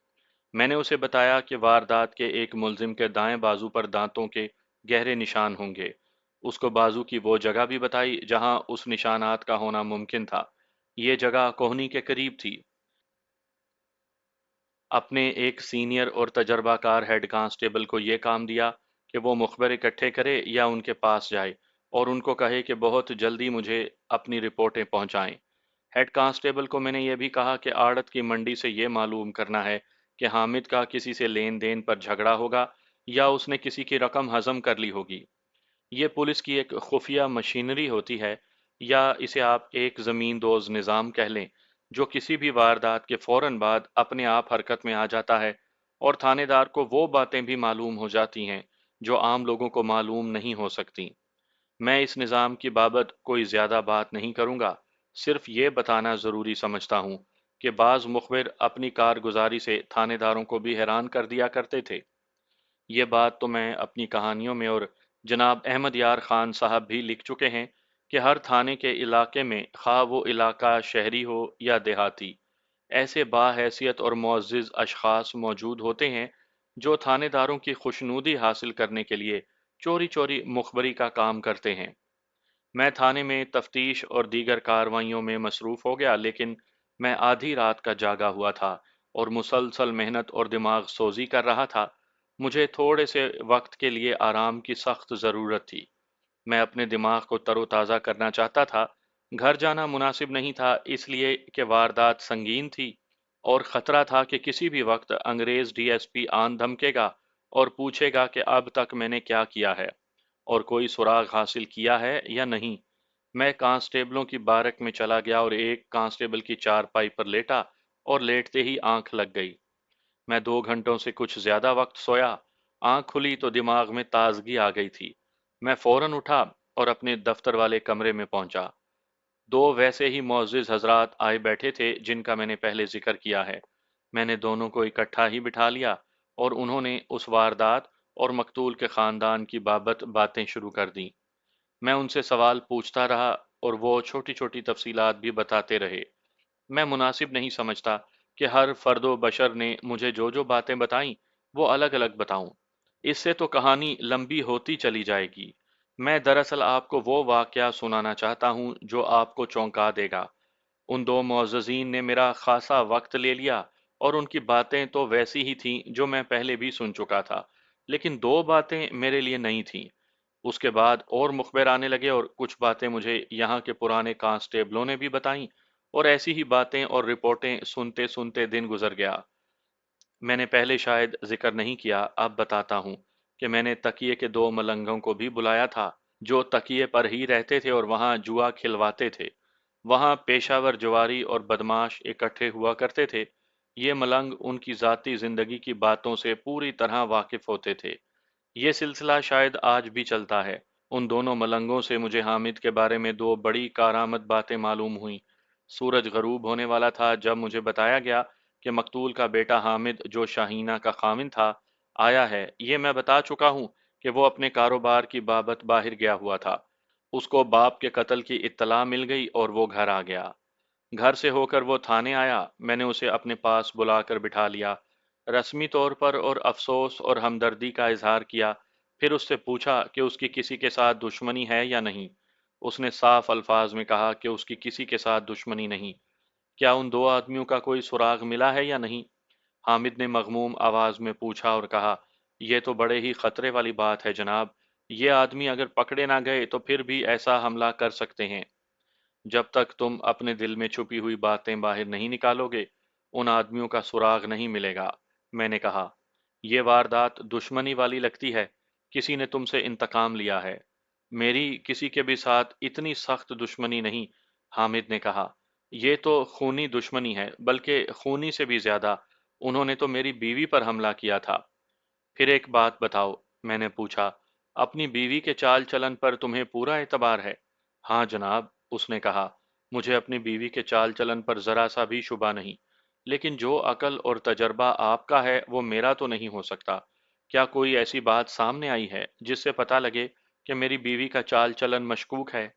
میں نے اسے بتایا کہ واردات کے ایک ملزم کے دائیں بازو پر دانتوں کے گہرے نشان ہوں گے۔ اس کو بازو کی وہ جگہ بھی بتائی جہاں اس نشانات کا ہونا ممکن تھا۔ یہ جگہ کوہنی کے قریب تھی۔ اپنے ایک سینئر اور تجربہ کار ہیڈ کانسٹیبل کو یہ کام دیا کہ وہ مخبر اکٹھے کرے یا ان کے پاس جائے اور ان کو کہے کہ بہت جلدی مجھے اپنی رپورٹیں پہنچائیں۔ ہیڈ کانسٹیبل کو میں نے یہ بھی کہا کہ آڑت کی منڈی سے یہ معلوم کرنا ہے کہ حامد کا کسی سے لین دین پر جھگڑا ہوگا یا اس نے کسی کی رقم ہضم کر لی ہوگی۔ یہ پولیس کی ایک خفیہ مشینری ہوتی ہے، یا اسے آپ ایک زمین دوز نظام کہہ لیں، جو کسی بھی واردات کے فوراً بعد اپنے آپ حرکت میں آ جاتا ہے اور تھانے دار کو وہ باتیں بھی معلوم ہو جاتی ہیں جو عام لوگوں کو معلوم نہیں ہو سکتی۔ میں اس نظام کی بابت کوئی زیادہ بات نہیں کروں گا، صرف یہ بتانا ضروری سمجھتا ہوں کہ بعض مخبر اپنی کارگزاری سے تھانے داروں کو بھی حیران کر دیا کرتے تھے۔ یہ بات تو میں اپنی کہانیوں میں، اور جناب احمد یار خان صاحب بھی لکھ چکے ہیں کہ ہر تھانے کے علاقے میں، خواہ وہ علاقہ شہری ہو یا دیہاتی، ایسے باحیثیت اور معزز اشخاص موجود ہوتے ہیں جو تھانے داروں کی خوشنودی حاصل کرنے کے لیے چوری چوری مخبری کا کام کرتے ہیں۔ میں تھانے میں تفتیش اور دیگر کارروائیوں میں مصروف ہو گیا، لیکن میں آدھی رات کا جاگا ہوا تھا اور مسلسل محنت اور دماغ سوزی کر رہا تھا۔ مجھے تھوڑے سے وقت کے لیے آرام کی سخت ضرورت تھی۔ میں اپنے دماغ کو تر و تازہ کرنا چاہتا تھا۔ گھر جانا مناسب نہیں تھا، اس لیے کہ واردات سنگین تھی اور خطرہ تھا کہ کسی بھی وقت انگریز ڈی ایس پی آن دھمکے گا اور پوچھے گا کہ اب تک میں نے کیا کیا ہے اور کوئی سراغ حاصل کیا ہے یا نہیں۔ میں کانسٹیبلوں کی بارک میں چلا گیا اور ایک کانسٹیبل کی چارپائی پر لیٹا اور لیٹتے ہی آنکھ لگ گئی۔ میں 2 گھنٹوں سے کچھ زیادہ وقت سویا۔ آنکھ کھلی تو دماغ میں تازگی آ گئی تھی۔ میں فوراً اٹھا اور اپنے دفتر والے کمرے میں پہنچا۔ دو ویسے ہی معزز حضرات آئے بیٹھے تھے جن کا میں نے پہلے ذکر کیا ہے۔ میں نے دونوں کو اکٹھا ہی بٹھا لیا اور انہوں نے اس واردات اور مقتول کے خاندان کی بابت باتیں شروع کر دیں۔ میں ان سے سوال پوچھتا رہا اور وہ چھوٹی چھوٹی تفصیلات بھی بتاتے رہے۔ میں مناسب نہیں سمجھتا کہ ہر فرد و بشر نے مجھے جو جو باتیں بتائیں وہ الگ الگ بتاؤں۔ اس سے تو کہانی لمبی ہوتی چلی جائے گی۔ میں دراصل آپ کو وہ واقعہ سنانا چاہتا ہوں جو آپ کو چونکا دے گا۔ ان دو معززین نے میرا خاصا وقت لے لیا اور ان کی باتیں تو ویسی ہی تھیں جو میں پہلے بھی سن چکا تھا، لیکن دو باتیں میرے لیے نئی تھیں۔ اس کے بعد اور مخبر آنے لگے اور کچھ باتیں مجھے یہاں کے پرانے کانسٹیبلوں نے بھی بتائیں، اور ایسی ہی باتیں اور رپورٹیں سنتے سنتے دن گزر گیا۔ میں نے پہلے شاید ذکر نہیں کیا، اب بتاتا ہوں کہ میں نے تکیے کے دو ملنگوں کو بھی بلایا تھا جو تکیے پر ہی رہتے تھے اور وہاں جوا کھلواتے تھے۔ وہاں پیشہ ور جواری اور بدماش اکٹھے ہوا کرتے تھے۔ یہ ملنگ ان کی ذاتی زندگی کی باتوں سے پوری طرح واقف ہوتے تھے۔ یہ سلسلہ شاید آج بھی چلتا ہے۔ ان دونوں ملنگوں سے مجھے حامد کے بارے میں دو بڑی کارآمد باتیں معلوم ہوئیں۔ سورج غروب ہونے والا تھا جب مجھے بتایا گیا کہ مقتول کا بیٹا حامد، جو شاہینہ کا خاوند تھا، آیا ہے۔ یہ میں بتا چکا ہوں کہ وہ اپنے کاروبار کی بابت باہر گیا ہوا تھا۔ اس کو باپ کے قتل کی اطلاع مل گئی اور وہ گھر آ گیا۔ گھر سے ہو کر وہ تھانے آیا۔ میں نے اسے اپنے پاس بلا کر بٹھا لیا، رسمی طور پر، اور افسوس اور ہمدردی کا اظہار کیا۔ پھر اس سے پوچھا کہ اس کی کسی کے ساتھ دشمنی ہے یا نہیں۔ اس نے صاف الفاظ میں کہا کہ اس کی کسی کے ساتھ دشمنی نہیں۔ کیا ان دو آدمیوں کا کوئی سراغ ملا ہے یا نہیں؟ حامد نے مغموم آواز میں پوچھا اور کہا، یہ تو بڑے ہی خطرے والی بات ہے جناب۔ یہ آدمی اگر پکڑے نہ گئے تو پھر بھی ایسا حملہ کر سکتے ہیں۔ جب تک تم اپنے دل میں چھپی ہوئی باتیں باہر نہیں نکالو گے، ان آدمیوں کا سراغ نہیں ملے گا۔ میں نے کہا، یہ واردات دشمنی والی لگتی ہے، کسی نے تم سے انتقام لیا ہے۔ میری کسی کے بھی ساتھ اتنی سخت دشمنی نہیں، حامد نے کہا۔ یہ تو خونی دشمنی ہے، بلکہ خونی سے بھی زیادہ۔ انہوں نے تو میری بیوی پر حملہ کیا تھا۔ پھر ایک بات بتاؤ، میں نے پوچھا، اپنی بیوی کے چال چلن پر تمہیں پورا اعتبار ہے؟ ہاں جناب، اس نے کہا، مجھے اپنی بیوی کے چال چلن پر ذرا سا بھی شبہ نہیں، لیکن جو عقل اور تجربہ آپ کا ہے وہ میرا تو نہیں ہو سکتا۔ کیا کوئی ایسی بات سامنے آئی ہے جس سے پتہ لگے کہ میری بیوی کا چال چلن مشکوک ہے؟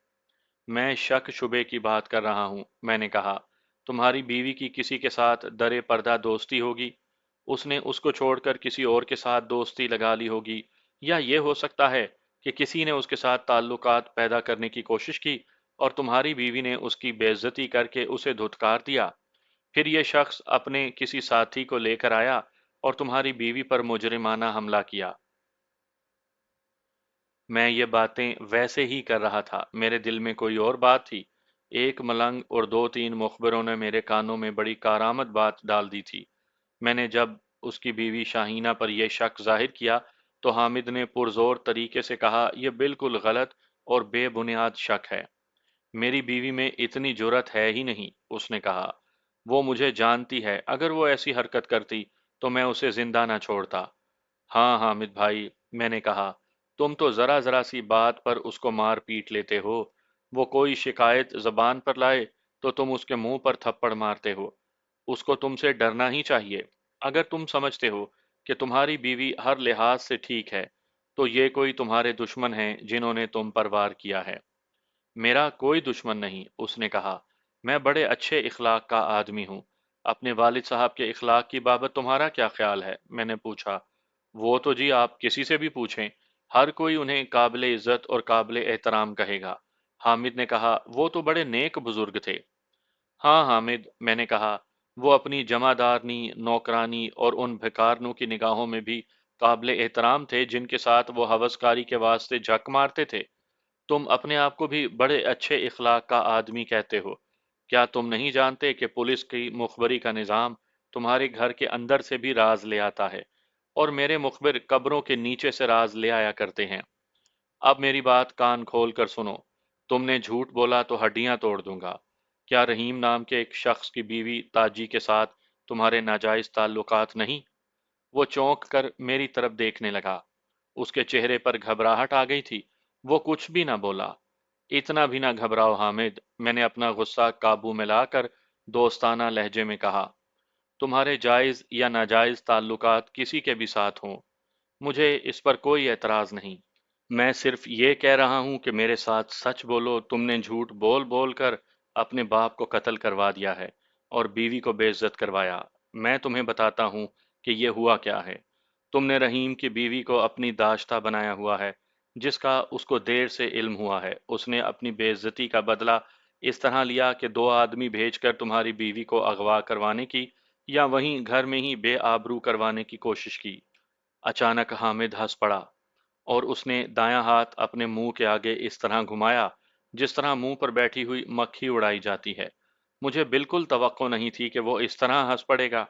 میں شک شبے کی بات کر رہا ہوں، میں نے کہا۔ تمہاری بیوی کی کسی کے ساتھ درِ پردہ دوستی ہوگی، اس نے اس کو چھوڑ کر کسی اور کے ساتھ دوستی لگا لی ہوگی، یا یہ ہو سکتا ہے کہ کسی نے اس کے ساتھ تعلقات پیدا کرنے کی کوشش کی اور تمہاری بیوی نے اس کی بے عزتی کر کے اسے دھتکار دیا۔ پھر یہ شخص اپنے کسی ساتھی کو لے کر آیا اور تمہاری بیوی پر مجرمانہ حملہ کیا۔ میں یہ باتیں ویسے ہی کر رہا تھا، میرے دل میں کوئی اور بات تھی۔ ایک ملنگ اور دو تین مخبروں نے میرے کانوں میں بڑی کارآمد بات ڈال دی تھی۔ میں نے جب اس کی بیوی شاہینہ پر یہ شک ظاہر کیا تو حامد نے پرزور طریقے سے کہا، یہ بالکل غلط اور بے بنیاد شک ہے۔ میری بیوی میں اتنی جرت ہے ہی نہیں، اس نے کہا۔ وہ مجھے جانتی ہے، اگر وہ ایسی حرکت کرتی تو میں اسے زندہ نہ چھوڑتا۔ ہاں حامد بھائی، میں نے کہا، تم تو ذرا ذرا سی بات پر اس کو مار پیٹ لیتے ہو۔ وہ کوئی شکایت زبان پر لائے تو تم اس کے منہ پر تھپڑ مارتے ہو۔ اس کو تم سے ڈرنا ہی چاہیے۔ اگر تم سمجھتے ہو کہ تمہاری بیوی ہر لحاظ سے ٹھیک ہے تو یہ کوئی تمہارے دشمن ہیں جنہوں نے تم پر وار کیا ہے۔ میرا کوئی دشمن نہیں، اس نے کہا۔ میں بڑے اچھے اخلاق کا آدمی ہوں۔ اپنے والد صاحب کے اخلاق کی بابت تمہارا کیا خیال ہے؟ میں نے پوچھا۔ وہ تو جی آپ کسی سے بھی پوچھیں، ہر کوئی انہیں قابل عزت اور قابل احترام کہے گا۔ حامد نے کہا، وہ تو بڑے نیک بزرگ تھے۔ ہاں حامد، میں نے کہا، وہ اپنی جمعدارنی، نوکرانی اور ان بھکارنوں کی نگاہوں میں بھی قابل احترام تھے جن کے ساتھ وہ ہوسکاری کے واسطے جھک مارتے تھے۔ تم اپنے آپ کو بھی بڑے اچھے اخلاق کا آدمی کہتے ہو۔ کیا تم نہیں جانتے کہ پولیس کی مخبری کا نظام تمہارے گھر کے اندر سے بھی راز لے آتا ہے، اور میرے مخبر قبروں کے نیچے سے راز لے آیا کرتے ہیں؟ اب میری بات کان کھول کر سنو۔ تم نے جھوٹ بولا تو ہڈیاں توڑ دوں گا۔ کیا رحیم نام کے ایک شخص کی بیوی تاجی کے ساتھ تمہارے ناجائز تعلقات نہیں؟ وہ چونک کر میری طرف دیکھنے لگا۔ اس کے چہرے پر گھبراہٹ آ گئی تھی۔ وہ کچھ بھی نہ بولا۔ اتنا بھی نہ گھبراؤ حامد، میں نے اپنا غصہ قابو میں لا کر دوستانہ لہجے میں کہا۔ تمہارے جائز یا ناجائز تعلقات کسی کے بھی ساتھ ہوں، مجھے اس پر کوئی اعتراض نہیں۔ میں صرف یہ کہہ رہا ہوں کہ میرے ساتھ سچ بولو۔ تم نے جھوٹ بول بول کر اپنے باپ کو قتل کروا دیا ہے اور بیوی کو بے عزت کروایا۔ میں تمہیں بتاتا ہوں کہ یہ ہوا کیا ہے۔ تم نے رحیم کی بیوی کو اپنی داشتہ بنایا ہوا ہے، جس کا اس کو دیر سے علم ہوا ہے۔ اس نے اپنی بے عزتی کا بدلہ اس طرح لیا کہ دو آدمی بھیج کر تمہاری بیوی کو اغوا کروانے کی یا وہیں گھر میں ہی بے آبرو کروانے کی کوشش کی۔ اچانک حامد ہنس پڑا اور اس نے دایاں ہاتھ اپنے منہ کے آگے اس طرح گھمایا جس طرح منہ پر بیٹھی ہوئی مکھی اڑائی جاتی ہے۔ مجھے بالکل توقع نہیں تھی کہ وہ اس طرح ہنس پڑے گا۔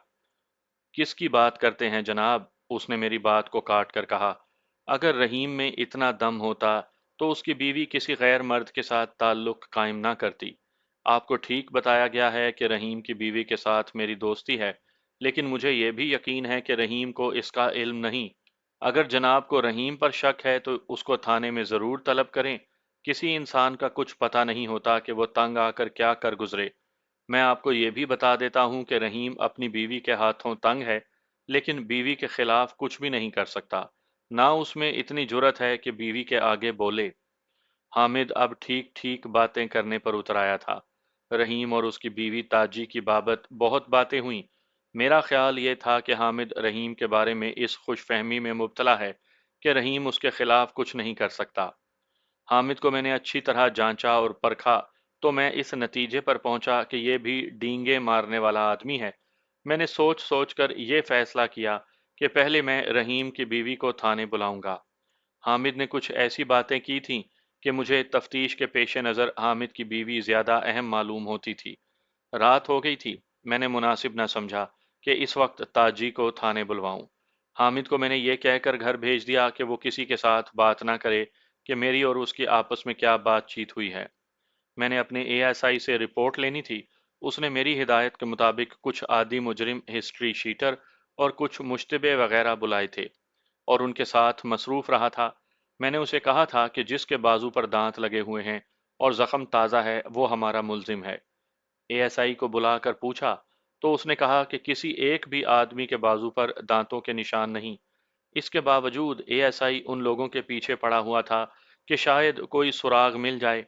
کس کی بات کرتے ہیں جناب؟ اس نے میری بات کو کاٹ کر کہا۔ اگر رحیم میں اتنا دم ہوتا تو اس کی بیوی کسی غیر مرد کے ساتھ تعلق قائم نہ کرتی۔ آپ کو ٹھیک بتایا گیا ہے کہ رحیم کی بیوی کے ساتھ میری دوستی ہے، لیکن مجھے یہ بھی یقین ہے کہ رحیم کو اس کا علم نہیں۔ اگر جناب کو رحیم پر شک ہے تو اس کو تھانے میں ضرور طلب کریں۔ کسی انسان کا کچھ پتہ نہیں ہوتا کہ وہ تنگ آ کر کیا کر گزرے۔ میں آپ کو یہ بھی بتا دیتا ہوں کہ رحیم اپنی بیوی کے ہاتھوں تنگ ہے، لیکن بیوی کے خلاف کچھ بھی نہیں کر سکتا۔ نہ اس میں اتنی جرت ہے کہ بیوی کے آگے بولے۔ حامد اب ٹھیک ٹھیک باتیں کرنے پر اتر آیا تھا۔ رحیم اور اس کی بیوی تاجی کی بابت بہت باتیں ہوئیں۔ میرا خیال یہ تھا کہ حامد رحیم کے بارے میں اس خوش فہمی میں مبتلا ہے کہ رحیم اس کے خلاف کچھ نہیں کر سکتا۔ حامد کو میں نے اچھی طرح جانچا اور پرکھا تو میں اس نتیجے پر پہنچا کہ یہ بھی ڈینگے مارنے والا آدمی ہے۔ میں نے سوچ سوچ کر یہ فیصلہ کیا کہ پہلے میں رحیم کی بیوی کو تھانے بلاؤں گا۔ حامد نے کچھ ایسی باتیں کی تھیں کہ مجھے تفتیش کے پیش نظر حامد کی بیوی زیادہ اہم معلوم ہوتی تھی۔ رات ہو گئی تھی۔ میں نے مناسب نہ سمجھا کہ اس وقت تاجی کو تھانے بلواؤں۔ حامد کو میں نے یہ کہہ کر گھر بھیج دیا کہ وہ کسی کے ساتھ بات نہ کرے کہ میری اور اس کی آپس میں کیا بات چیت ہوئی ہے۔ میں نے اپنے اے ایس آئی سے رپورٹ لینی تھی۔ اس نے میری ہدایت کے مطابق کچھ عادی مجرم ہسٹری شیٹر اور کچھ مشتبہ وغیرہ بلائے تھے اور ان کے ساتھ مصروف رہا تھا۔ میں نے اسے کہا تھا کہ جس کے بازو پر دانت لگے ہوئے ہیں اور زخم تازہ ہے وہ ہمارا ملزم ہے۔ اے ایس آئی کو بلا کر پوچھا تو اس نے کہا کہ کسی ایک بھی آدمی کے بازو پر دانتوں کے نشان نہیں۔ اس کے باوجود اے ایس آئی ان لوگوں کے پیچھے پڑا ہوا تھا کہ شاید کوئی سراغ مل جائے۔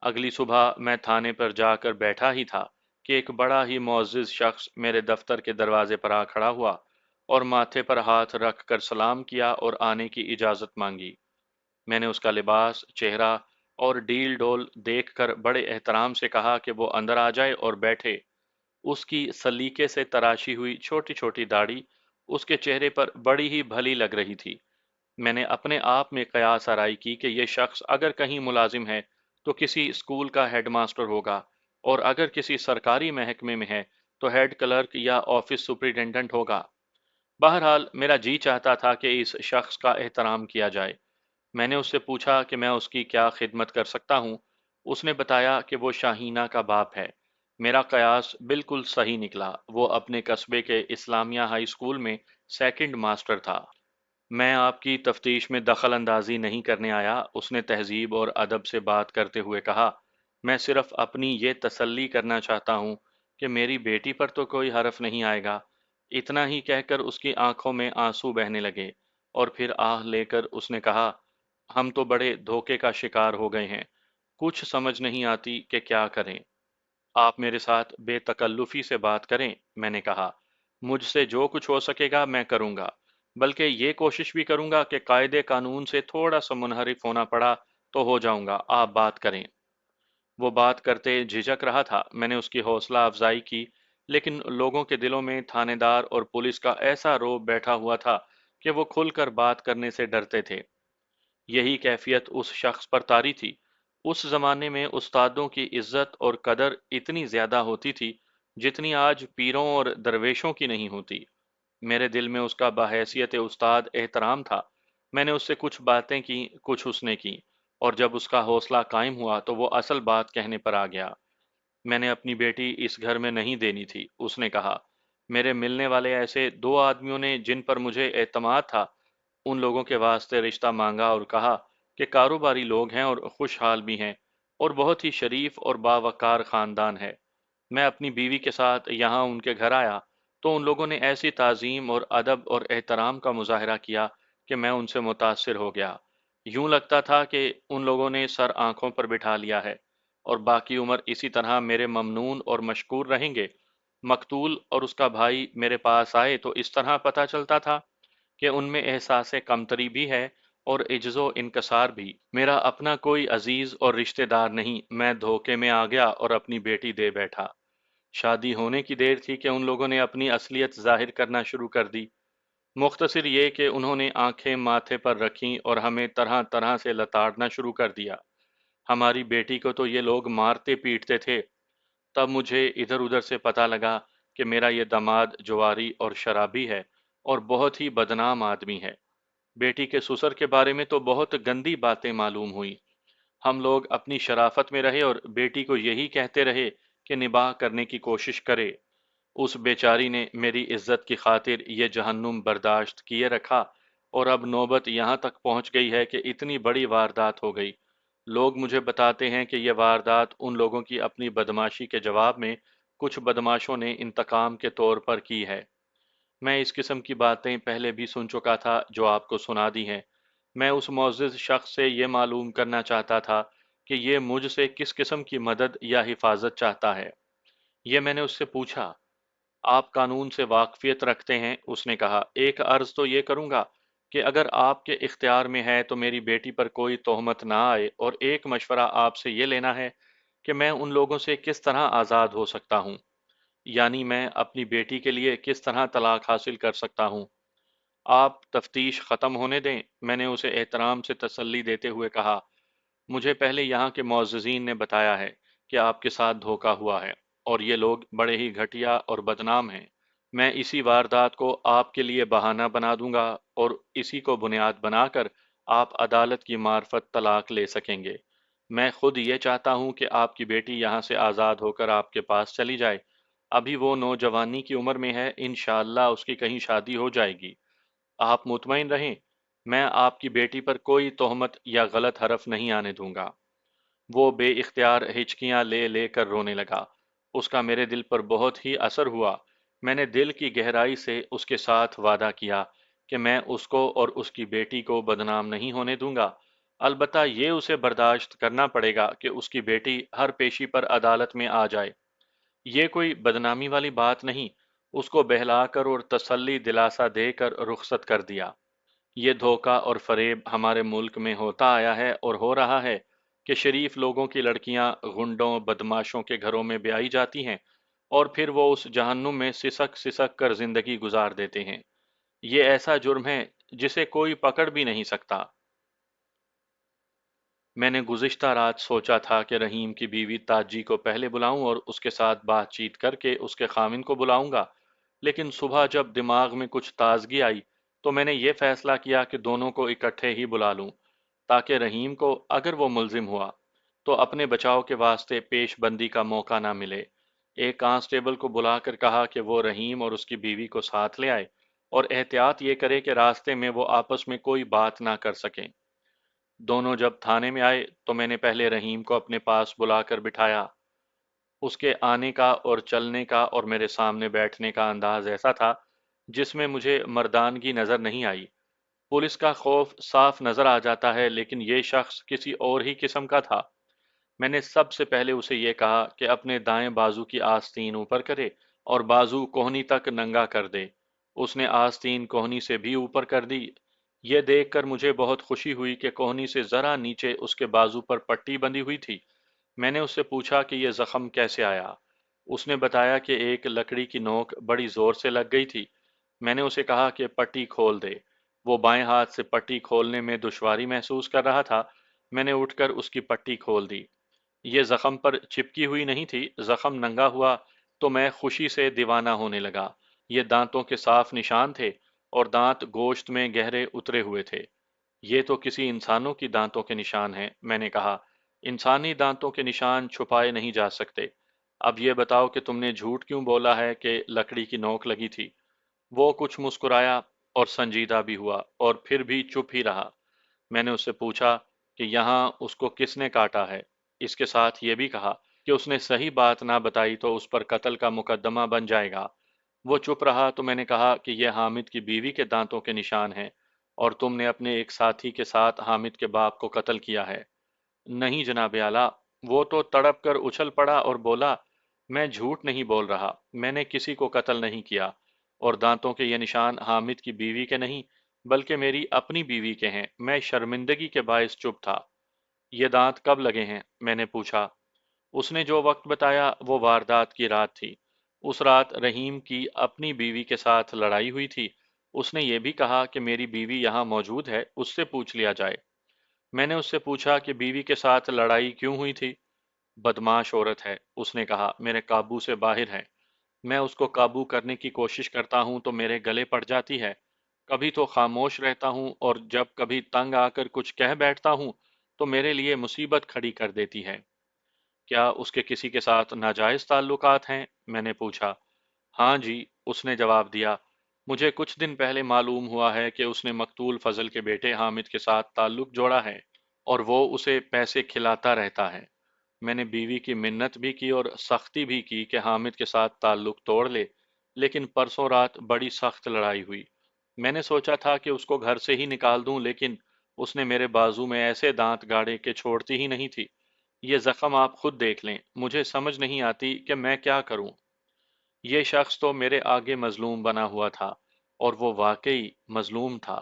اگلی صبح میں تھانے پر جا کر بیٹھا ہی تھا کہ ایک بڑا ہی معزز شخص میرے دفتر کے دروازے پر آ کھڑا ہوا اور ماتھے پر ہاتھ رکھ کر سلام کیا اور آنے کی اجازت مانگی۔ میں نے اس کا لباس، چہرہ اور ڈیل ڈول دیکھ کر بڑے احترام سے کہا کہ وہ اندر آ جائے اور بیٹھے۔ اس کی سلیقے سے تراشی ہوئی چھوٹی چھوٹی داڑھی اس کے چہرے پر بڑی ہی بھلی لگ رہی تھی۔ میں نے اپنے آپ میں قیاس آرائی کی کہ یہ شخص اگر کہیں ملازم ہے تو کسی اسکول کا ہیڈ ماسٹر ہوگا، اور اگر کسی سرکاری محکمے میں ہے تو ہیڈ کلرک یا آفس سپرنٹینڈنٹ ہوگا۔ بہرحال میرا جی چاہتا تھا کہ اس شخص کا احترام کیا جائے۔ میں نے اس سے پوچھا کہ میں اس کی کیا خدمت کر سکتا ہوں۔ اس نے بتایا کہ وہ شاہینہ کا باپ ہے۔ میرا قیاس بالکل صحیح نکلا، وہ اپنے قصبے کے اسلامیہ ہائی اسکول میں سیکنڈ ماسٹر تھا۔ میں آپ کی تفتیش میں دخل اندازی نہیں کرنے آیا، اس نے تہذیب اور ادب سے بات کرتے ہوئے کہا۔ میں صرف اپنی یہ تسلی کرنا چاہتا ہوں کہ میری بیٹی پر تو کوئی حرف نہیں آئے گا۔ اتنا ہی کہہ کر اس کی آنکھوں میں آنسو بہنے لگے، اور پھر آہ لے کر اس نے کہا، ہم تو بڑے دھوکے کا شکار ہو گئے ہیں، کچھ سمجھ نہیں آتی کہ کیا کریں۔ آپ میرے ساتھ بے تکلفی سے بات کریں، میں نے کہا۔ مجھ سے جو کچھ ہو سکے گا میں کروں گا، بلکہ یہ کوشش بھی کروں گا کہ قاعدے قانون سے تھوڑا سا منحرف ہونا پڑا تو ہو جاؤں گا، آپ بات کریں۔ وہ بات کرتے جھجک رہا تھا۔ میں نے اس کی حوصلہ افزائی کی، لیکن لوگوں کے دلوں میں تھانے دار اور پولیس کا ایسا رعب بیٹھا ہوا تھا کہ وہ کھل کر بات کرنے سے ڈرتے تھے۔ یہی کیفیت اس شخص پر طاری تھی۔ اس زمانے میں استادوں کی عزت اور قدر اتنی زیادہ ہوتی تھی جتنی آج پیروں اور درویشوں کی نہیں ہوتی۔ میرے دل میں اس کا بحیثیت استاد احترام تھا۔ میں نے اس سے کچھ باتیں کی، کچھ اس نے کی، اور جب اس کا حوصلہ قائم ہوا تو وہ اصل بات کہنے پر آ گیا۔ میں نے اپنی بیٹی اس گھر میں نہیں دینی تھی، اس نے کہا۔ میرے ملنے والے ایسے دو آدمیوں نے جن پر مجھے اعتماد تھا، ان لوگوں کے واسطے رشتہ مانگا اور کہا کہ کاروباری لوگ ہیں اور خوشحال بھی ہیں، اور بہت ہی شریف اور باوقار خاندان ہے۔ میں اپنی بیوی کے ساتھ یہاں ان کے گھر آیا تو ان لوگوں نے ایسی تعظیم اور ادب اور احترام کا مظاہرہ کیا کہ میں ان سے متاثر ہو گیا۔ یوں لگتا تھا کہ ان لوگوں نے سر آنکھوں پر بٹھا لیا ہے، اور باقی عمر اسی طرح میرے ممنون اور مشکور رہیں گے۔ مقتول اور اس کا بھائی میرے پاس آئے تو اس طرح پتہ چلتا تھا کہ ان میں احساس کمتری بھی ہے اور عجز و انکسار بھی۔ میرا اپنا کوئی عزیز اور رشتہ دار نہیں۔ میں دھوکے میں آ گیا اور اپنی بیٹی دے بیٹھا۔ شادی ہونے کی دیر تھی کہ ان لوگوں نے اپنی اصلیت ظاہر کرنا شروع کر دی۔ مختصر یہ کہ انہوں نے آنکھیں ماتھے پر رکھیں اور ہمیں طرح طرح سے لتاڑنا شروع کر دیا۔ ہماری بیٹی کو تو یہ لوگ مارتے پیٹتے تھے۔ تب مجھے ادھر ادھر سے پتہ لگا کہ میرا یہ داماد جواری اور شرابی ہے اور بہت ہی بدنام آدمی ہے۔ بیٹی کے سسر کے بارے میں تو بہت گندی باتیں معلوم ہوئیں۔ ہم لوگ اپنی شرافت میں رہے اور بیٹی کو یہی کہتے رہے کہ نباہ کرنے کی کوشش کرے۔ اس بیچاری نے میری عزت کی خاطر یہ جہنم برداشت کیے رکھا، اور اب نوبت یہاں تک پہنچ گئی ہے کہ اتنی بڑی واردات ہو گئی۔ لوگ مجھے بتاتے ہیں کہ یہ واردات ان لوگوں کی اپنی بدماشی کے جواب میں کچھ بدماشوں نے انتقام کے طور پر کی ہے۔ میں اس قسم کی باتیں پہلے بھی سن چکا تھا جو آپ کو سنا دی ہیں۔ میں اس معزز شخص سے یہ معلوم کرنا چاہتا تھا کہ یہ مجھ سے کس قسم کی مدد یا حفاظت چاہتا ہے۔ یہ میں نے اس سے پوچھا۔ آپ قانون سے واقفیت رکھتے ہیں، اس نے کہا۔ ایک عرض تو یہ کروں گا کہ اگر آپ کے اختیار میں ہے تو میری بیٹی پر کوئی تہمت نہ آئے، اور ایک مشورہ آپ سے یہ لینا ہے کہ میں ان لوگوں سے کس طرح آزاد ہو سکتا ہوں، یعنی میں اپنی بیٹی کے لیے کس طرح طلاق حاصل کر سکتا ہوں۔ آپ تفتیش ختم ہونے دیں، میں نے اسے احترام سے تسلی دیتے ہوئے کہا۔ مجھے پہلے یہاں کے معززین نے بتایا ہے کہ آپ کے ساتھ دھوکہ ہوا ہے، اور یہ لوگ بڑے ہی گھٹیا اور بدنام ہیں۔ میں اسی واردات کو آپ کے لیے بہانہ بنا دوں گا، اور اسی کو بنیاد بنا کر آپ عدالت کی معرفت طلاق لے سکیں گے۔ میں خود یہ چاہتا ہوں کہ آپ کی بیٹی یہاں سے آزاد ہو کر آپ کے پاس چلی جائے۔ ابھی وہ نوجوانی کی عمر میں ہے، انشاءاللہ اس کی کہیں شادی ہو جائے گی۔ آپ مطمئن رہیں، میں آپ کی بیٹی پر کوئی تہمت یا غلط حرف نہیں آنے دوں گا۔ وہ بے اختیار ہچکیاں لے لے کر رونے لگا۔ اس کا میرے دل پر بہت ہی اثر ہوا۔ میں نے دل کی گہرائی سے اس کے ساتھ وعدہ کیا کہ میں اس کو اور اس کی بیٹی کو بدنام نہیں ہونے دوں گا۔ البتہ یہ اسے برداشت کرنا پڑے گا کہ اس کی بیٹی ہر پیشی پر عدالت میں آ جائے۔ یہ کوئی بدنامی والی بات نہیں۔ اس کو بہلا کر اور تسلی دلاسا دے کر رخصت کر دیا۔ یہ دھوکہ اور فریب ہمارے ملک میں ہوتا آیا ہے اور ہو رہا ہے کہ شریف لوگوں کی لڑکیاں غنڈوں بدماشوں کے گھروں میں بیائی جاتی ہیں اور پھر وہ اس جہنم میں سسک سسک کر زندگی گزار دیتے ہیں۔ یہ ایسا جرم ہے جسے کوئی پکڑ بھی نہیں سکتا۔ میں نے گزشتہ رات سوچا تھا کہ رحیم کی بیوی تاجی کو پہلے بلاؤں اور اس کے ساتھ بات چیت کر کے اس کے خاوند کو بلاؤں گا، لیکن صبح جب دماغ میں کچھ تازگی آئی تو میں نے یہ فیصلہ کیا کہ دونوں کو اکٹھے ہی بلا لوں، تاکہ رحیم کو اگر وہ ملزم ہوا تو اپنے بچاؤ کے واسطے پیش بندی کا موقع نہ ملے۔ ایک کانسٹیبل کو بلا کر کہا کہ وہ رحیم اور اس کی بیوی کو ساتھ لے آئے اور احتیاط یہ کرے کہ راستے میں وہ آپس میں کوئی بات نہ کر سکیں۔ دونوں جب تھانے میں آئے تو میں نے پہلے رحیم کو اپنے پاس بلا کر بٹھایا۔ اس کے آنے کا اور چلنے کا اور میرے سامنے بیٹھنے کا انداز ایسا تھا جس میں مجھے مردانگی نظر نہیں آئی۔ پولیس کا خوف صاف نظر آ جاتا ہے، لیکن یہ شخص کسی اور ہی قسم کا تھا۔ میں نے سب سے پہلے اسے یہ کہا کہ اپنے دائیں بازو کی آستین اوپر کرے اور بازو کوہنی تک ننگا کر دے۔ اس نے آستین کوہنی سے بھی اوپر کر دی۔ یہ دیکھ کر مجھے بہت خوشی ہوئی کہ کوہنی سے ذرا نیچے اس کے بازو پر پٹی بندھی ہوئی تھی۔ میں نے اس سے پوچھا کہ یہ زخم کیسے آیا۔ اس نے بتایا کہ ایک لکڑی کی نوک بڑی زور سے لگ گئی تھی۔ میں نے اسے کہا کہ پٹی کھول دے۔ وہ بائیں ہاتھ سے پٹی کھولنے میں دشواری محسوس کر رہا تھا۔ میں نے اٹھ کر اس کی پٹی کھول دی۔ یہ زخم پر چپکی ہوئی نہیں تھی۔ زخم ننگا ہوا تو میں خوشی سے دیوانہ ہونے لگا۔ یہ دانتوں کے صاف نشان تھے اور دانت گوشت میں گہرے اترے ہوئے تھے۔ یہ تو کسی انسانوں کی دانتوں کے نشان ہیں، میں نے کہا۔ انسانی دانتوں کے نشان چھپائے نہیں جا سکتے۔ اب یہ بتاؤ کہ تم نے جھوٹ کیوں بولا ہے کہ لکڑی کی نوک لگی تھی؟ وہ کچھ مسکرایا اور سنجیدہ بھی ہوا اور پھر بھی چپ ہی رہا۔ میں نے اس سے پوچھا کہ یہاں اس کو کس نے کاٹا ہے؟ اس کے ساتھ یہ بھی کہا کہ اس نے صحیح بات نہ بتائی تو اس پر قتل کا مقدمہ بن جائے گا۔ وہ چپ رہا تو میں نے کہا کہ یہ حامد کی بیوی کے دانتوں کے نشان ہیں اور تم نے اپنے ایک ساتھی کے ساتھ حامد کے باپ کو قتل کیا ہے۔ نہیں جناب اعلیٰ۔ وہ تو تڑپ کر اچھل پڑا اور بولا، میں جھوٹ نہیں بول رہا، میں نے کسی کو قتل نہیں کیا، اور دانتوں کے یہ نشان حامد کی بیوی کے نہیں بلکہ میری اپنی بیوی کے ہیں۔ میں شرمندگی کے باعث چپ تھا۔ یہ دانت کب لگے ہیں؟ میں نے پوچھا۔ اس نے جو وقت بتایا وہ واردات کی رات تھی۔ اس رات رحیم کی اپنی بیوی کے ساتھ لڑائی ہوئی تھی۔ اس نے یہ بھی کہا کہ میری بیوی یہاں موجود ہے، اس سے پوچھ لیا جائے۔ میں نے اس سے پوچھا کہ بیوی کے ساتھ لڑائی کیوں ہوئی تھی؟ بدماش عورت ہے، اس نے کہا، میرے قابو سے باہر ہے۔ میں اس کو قابو کرنے کی کوشش کرتا ہوں تو میرے گلے پڑ جاتی ہے۔ کبھی تو خاموش رہتا ہوں اور جب کبھی تنگ آ کر کچھ کہہ بیٹھتا ہوں تو میرے لیے مصیبت کھڑی کر دیتی ہے۔ کیا اس کے کسی کے ساتھ ناجائز تعلقات ہیں؟ میں نے پوچھا۔ ہاں جی، اس نے جواب دیا۔ مجھے کچھ دن پہلے معلوم ہوا ہے کہ اس نے مقتول فضل کے بیٹے حامد کے ساتھ تعلق جوڑا ہے اور وہ اسے پیسے کھلاتا رہتا ہے۔ میں نے بیوی کی منت بھی کی اور سختی بھی کی کہ حامد کے ساتھ تعلق توڑ لے، لیکن پرسوں رات بڑی سخت لڑائی ہوئی۔ میں نے سوچا تھا کہ اس کو گھر سے ہی نکال دوں، لیکن اس نے میرے بازو میں ایسے دانت گاڑے کہ چھوڑتی ہی نہیں تھی۔ یہ زخم آپ خود دیکھ لیں، مجھے سمجھ نہیں آتی کہ میں کیا کروں۔ یہ شخص تو میرے آگے مظلوم بنا ہوا تھا، اور وہ واقعی مظلوم تھا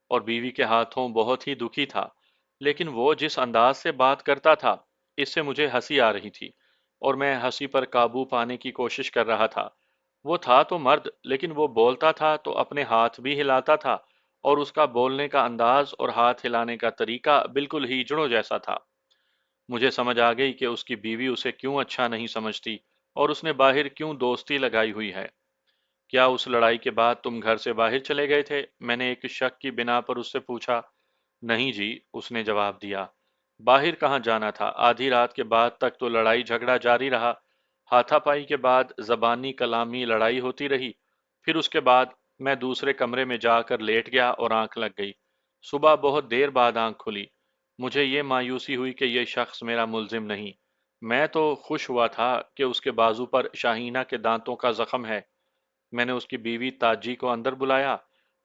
اور بیوی کے ہاتھوں بہت ہی دکھی تھا، لیکن وہ جس انداز سے بات کرتا تھا اس سے مجھے ہنسی آ رہی تھی اور میں ہنسی پر قابو پانے کی کوشش کر رہا تھا۔ وہ تھا تو مرد، لیکن وہ بولتا تھا تو اپنے ہاتھ بھی ہلاتا تھا اور اس کا بولنے کا انداز اور ہاتھ ہلانے کا طریقہ بالکل ہیجڑوں جیسا تھا۔ مجھے سمجھ آ گئی کہ اس کی بیوی اسے کیوں اچھا نہیں سمجھتی اور اس نے باہر کیوں دوستی لگائی ہوئی ہے۔ کیا اس لڑائی کے بعد تم گھر سے باہر چلے گئے تھے؟ میں نے ایک شک کی بنا پر اس سے پوچھا۔ نہیں جی، اس نے جواب دیا۔ باہر کہاں جانا تھا؟ آدھی رات کے بعد تک تو لڑائی جھگڑا جاری رہا۔ ہاتھا پائی کے بعد زبانی کلامی لڑائی ہوتی رہی۔ پھر اس کے بعد میں دوسرے کمرے میں جا کر لیٹ گیا اور آنکھ لگ گئی۔ صبح بہت دیر بعد آنکھ کھلی۔ مجھے یہ مایوسی ہوئی کہ یہ شخص میرا ملزم نہیں۔ میں تو خوش ہوا تھا کہ اس کے بازو پر شاہینہ کے دانتوں کا زخم ہے۔ میں نے اس کی بیوی تاجی کو اندر بلایا۔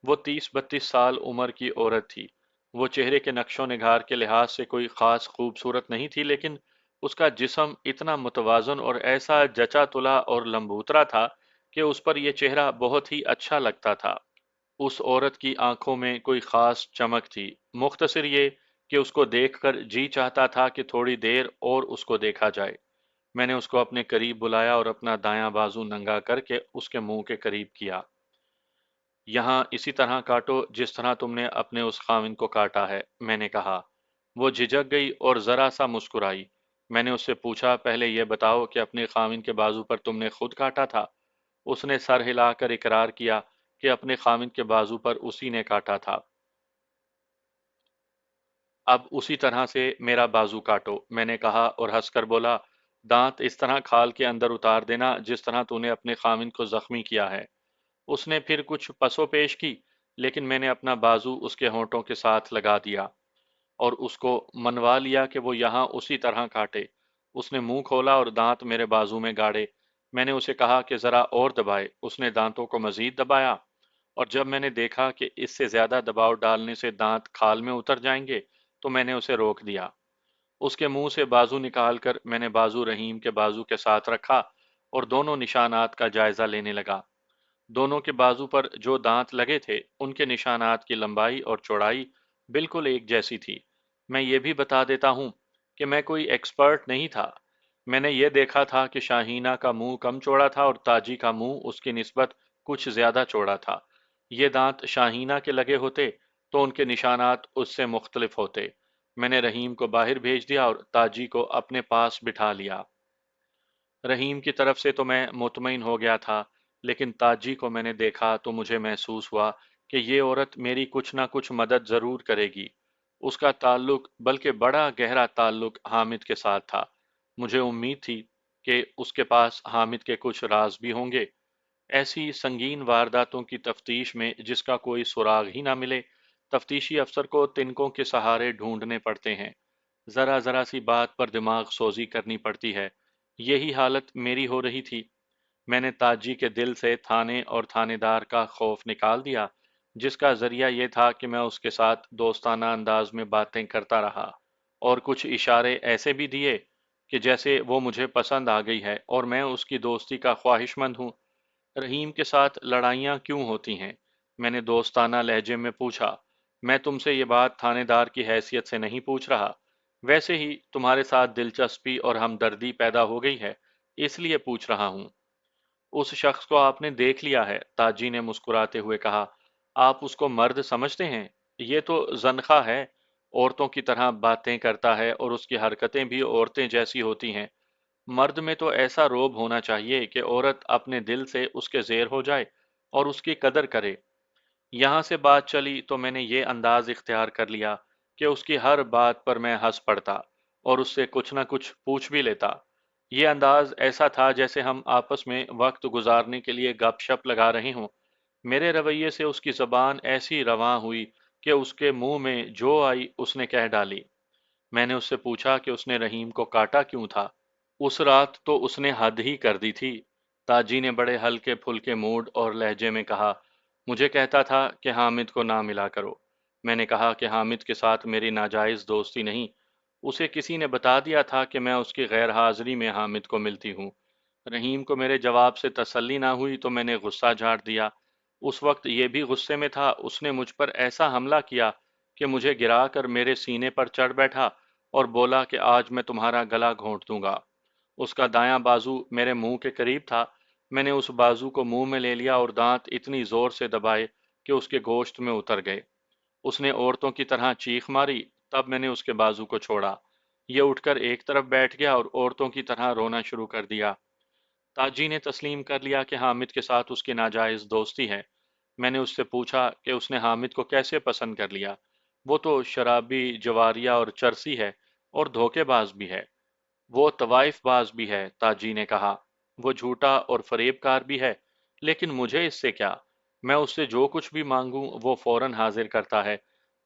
وہ 30-32 سال عمر کی عورت تھی۔ وہ چہرے کے نقش و نگار کے لحاظ سے کوئی خاص خوبصورت نہیں تھی، لیکن اس کا جسم اتنا متوازن اور ایسا جچا تلا اور لمبوترا تھا کہ اس پر یہ چہرہ بہت ہی اچھا لگتا تھا۔ اس عورت کی آنکھوں میں کوئی خاص چمک تھی، مختصر یہ کہ اس کو دیکھ کر جی چاہتا تھا کہ تھوڑی دیر اور اس کو دیکھا جائے۔ میں نے اس کو اپنے قریب بلایا اور اپنا دایاں بازو ننگا کر کے اس کے منہ کے قریب کیا۔ یہاں اسی طرح کاٹو جس طرح تم نے اپنے اس خاوند کو کاٹا ہے، میں نے کہا۔ وہ جھجک گئی اور ذرا سا مسکرائی۔ میں نے اس سے پوچھا، پہلے یہ بتاؤ کہ اپنے خاوند کے بازو پر تم نے خود کاٹا تھا؟ اس نے سر ہلا کر اقرار کیا کہ اپنے خاوند کے بازو پر اسی نے کاٹا تھا۔ اب اسی طرح سے میرا بازو کاٹو، میں نے کہا اور ہنس کر بولا، دانت اس طرح کھال کے اندر اتار دینا جس طرح تو نے اپنے خاوند کو زخمی کیا ہے۔ اس نے پھر کچھ پسو پیش کی، لیکن میں نے اپنا بازو اس کے ہونٹوں کے ساتھ لگا دیا اور اس کو منوا لیا کہ وہ یہاں اسی طرح کاٹے۔ اس نے منہ کھولا اور دانت میرے بازو میں گاڑے۔ میں نے اسے کہا کہ ذرا اور دبائے۔ اس نے دانتوں کو مزید دبایا اور جب میں نے دیکھا کہ اس سے زیادہ دباؤ ڈالنے سے دانت کھال میں اتر جائیں گے تو میں نے اسے روک دیا۔ اس کے منہ سے بازو نکال کر میں نے بازو رحیم کے بازو کے ساتھ رکھا اور دونوں نشانات کا جائزہ لینے لگا۔ دونوں کے بازو پر جو دانت لگے تھے ان کے نشانات کی لمبائی اور چوڑائی بالکل ایک جیسی تھی۔ میں یہ بھی بتا دیتا ہوں کہ میں کوئی ایکسپرٹ نہیں تھا۔ میں نے یہ دیکھا تھا کہ شاہینہ کا منہ کم چوڑا تھا اور تاجی کا منہ اس کی نسبت کچھ زیادہ چوڑا تھا۔ یہ دانت شاہینہ کے لگے ہوتے تو ان کے نشانات اس سے مختلف ہوتے۔ میں نے رحیم کو باہر بھیج دیا اور تاجی کو اپنے پاس بٹھا لیا۔ رحیم کی طرف سے تو میں مطمئن ہو گیا تھا، لیکن تاجی کو میں نے دیکھا تو مجھے محسوس ہوا کہ یہ عورت میری کچھ نہ کچھ مدد ضرور کرے گی۔ اس کا تعلق، بلکہ بڑا گہرا تعلق حامد کے ساتھ تھا۔ مجھے امید تھی کہ اس کے پاس حامد کے کچھ راز بھی ہوں گے۔ ایسی سنگین وارداتوں کی تفتیش میں جس کا کوئی سراغ ہی نہ ملے، تفتیشی افسر کو تنکوں کے سہارے ڈھونڈنے پڑتے ہیں۔ ذرا ذرا سی بات پر دماغ سوزی کرنی پڑتی ہے۔ یہی حالت میری ہو رہی تھی۔ میں نے تاجی کے دل سے تھانے اور تھانے دار کا خوف نکال دیا، جس کا ذریعہ یہ تھا کہ میں اس کے ساتھ دوستانہ انداز میں باتیں کرتا رہا اور کچھ اشارے ایسے بھی دیے کہ جیسے وہ مجھے پسند آ گئی ہے اور میں اس کی دوستی کا خواہش مند ہوں۔ رحیم کے ساتھ لڑائیاں کیوں ہوتی ہیں؟ میں نے دوستانہ لہجے میں پوچھا۔ میں تم سے یہ بات تھانے دار کی حیثیت سے نہیں پوچھ رہا، ویسے ہی تمہارے ساتھ دلچسپی اور ہمدردی پیدا ہو گئی ہے، اس لیے پوچھ رہا ہوں۔ اس شخص کو آپ نے دیکھ لیا ہے، تاجی نے مسکراتے ہوئے کہا۔ آپ اس کو مرد سمجھتے ہیں؟ یہ تو زنخہ ہے، عورتوں کی طرح باتیں کرتا ہے اور اس کی حرکتیں بھی عورتیں جیسی ہوتی ہیں۔ مرد میں تو ایسا روب ہونا چاہیے کہ عورت اپنے دل سے اس کے زیر ہو جائے اور اس کی قدر کرے۔ یہاں سے بات چلی تو میں نے یہ انداز اختیار کر لیا کہ اس کی ہر بات پر میں ہنس پڑتا اور اس سے کچھ نہ کچھ پوچھ بھی لیتا۔ یہ انداز ایسا تھا جیسے ہم آپس میں وقت گزارنے کے لیے گپ شپ لگا رہے ہوں۔ میرے رویے سے اس کی زبان ایسی رواں ہوئی کہ اس کے منہ میں جو آئی اس نے کہہ ڈالی۔ میں نے اس سے پوچھا کہ اس نے رحیم کو کاٹا کیوں تھا؟ اس رات تو اس نے حد ہی کر دی تھی، تاجی نے بڑے ہلکے پھلکے موڈ اور لہجے میں کہا۔ مجھے کہتا تھا کہ حامد کو نہ ملا کرو۔ میں نے کہا کہ حامد کے ساتھ میری ناجائز دوستی نہیں، اسے کسی نے بتا دیا تھا کہ میں اس کی غیر حاضری میں حامد کو ملتی ہوں۔ رحیم کو میرے جواب سے تسلی نہ ہوئی تو میں نے غصہ جھاڑ دیا۔ اس وقت یہ بھی غصے میں تھا، اس نے مجھ پر ایسا حملہ کیا کہ مجھے گرا کر میرے سینے پر چڑھ بیٹھا اور بولا کہ آج میں تمہارا گلا گھونٹ دوں گا۔ اس کا دایاں بازو میرے منہ کے قریب تھا۔ میں نے اس بازو کو منہ میں لے لیا اور دانت اتنی زور سے دبائے کہ اس کے گوشت میں اتر گئے۔ اس نے عورتوں کی طرح چیخ ماری، تب میں نے اس کے بازو کو چھوڑا۔ یہ اٹھ کر ایک طرف بیٹھ گیا اور عورتوں کی طرح رونا شروع کر دیا۔ تاجی نے تسلیم کر لیا کہ حامد کے ساتھ اس کی ناجائز دوستی ہے۔ میں نے اس سے پوچھا کہ اس نے حامد کو کیسے پسند کر لیا؟ وہ تو شرابی، جواریہ اور چرسی ہے اور دھوکے باز بھی ہے۔ وہ طوائف باز بھی ہے، تاجی نے کہا۔ وہ جھوٹا اور فریب کار بھی ہے، لیکن مجھے اس سے کیا؟ میں اس سے جو کچھ بھی مانگوں وہ فوراً حاضر کرتا ہے۔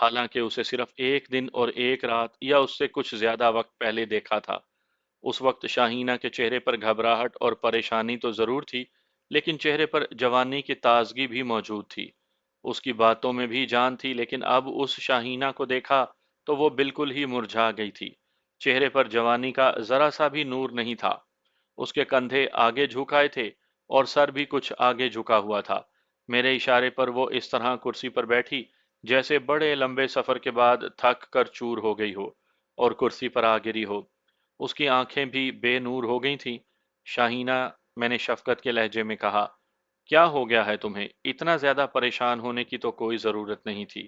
حالانکہ اسے صرف ایک دن اور ایک رات یا اس سے کچھ زیادہ وقت پہلے دیکھا تھا۔ اس وقت شاہینہ کے چہرے پر گھبراہٹ اور پریشانی تو ضرور تھی، لیکن چہرے پر جوانی کی تازگی بھی موجود تھی۔ اس کی باتوں میں بھی جان تھی، لیکن اب اس شاہینہ کو دیکھا تو وہ بالکل ہی مرجھا گئی تھی۔ چہرے پر جوانی کا ذرا سا بھی نور نہیں تھا۔ اس کے کندھے آگے جھکائے تھے اور سر بھی کچھ آگے جھکا ہوا تھا۔ میرے اشارے پر وہ اس طرح کرسی پر بیٹھی جیسے بڑے لمبے سفر کے بعد تھک کر چور ہو گئی ہو اور کرسی پر آ گری ہو۔ اس کی آنکھیں بھی بے نور ہو گئی تھیں۔ شاہینہ، میں نے شفقت کے لہجے میں کہا، کیا ہو گیا ہے تمہیں؟ اتنا زیادہ پریشان ہونے کی تو کوئی ضرورت نہیں تھی۔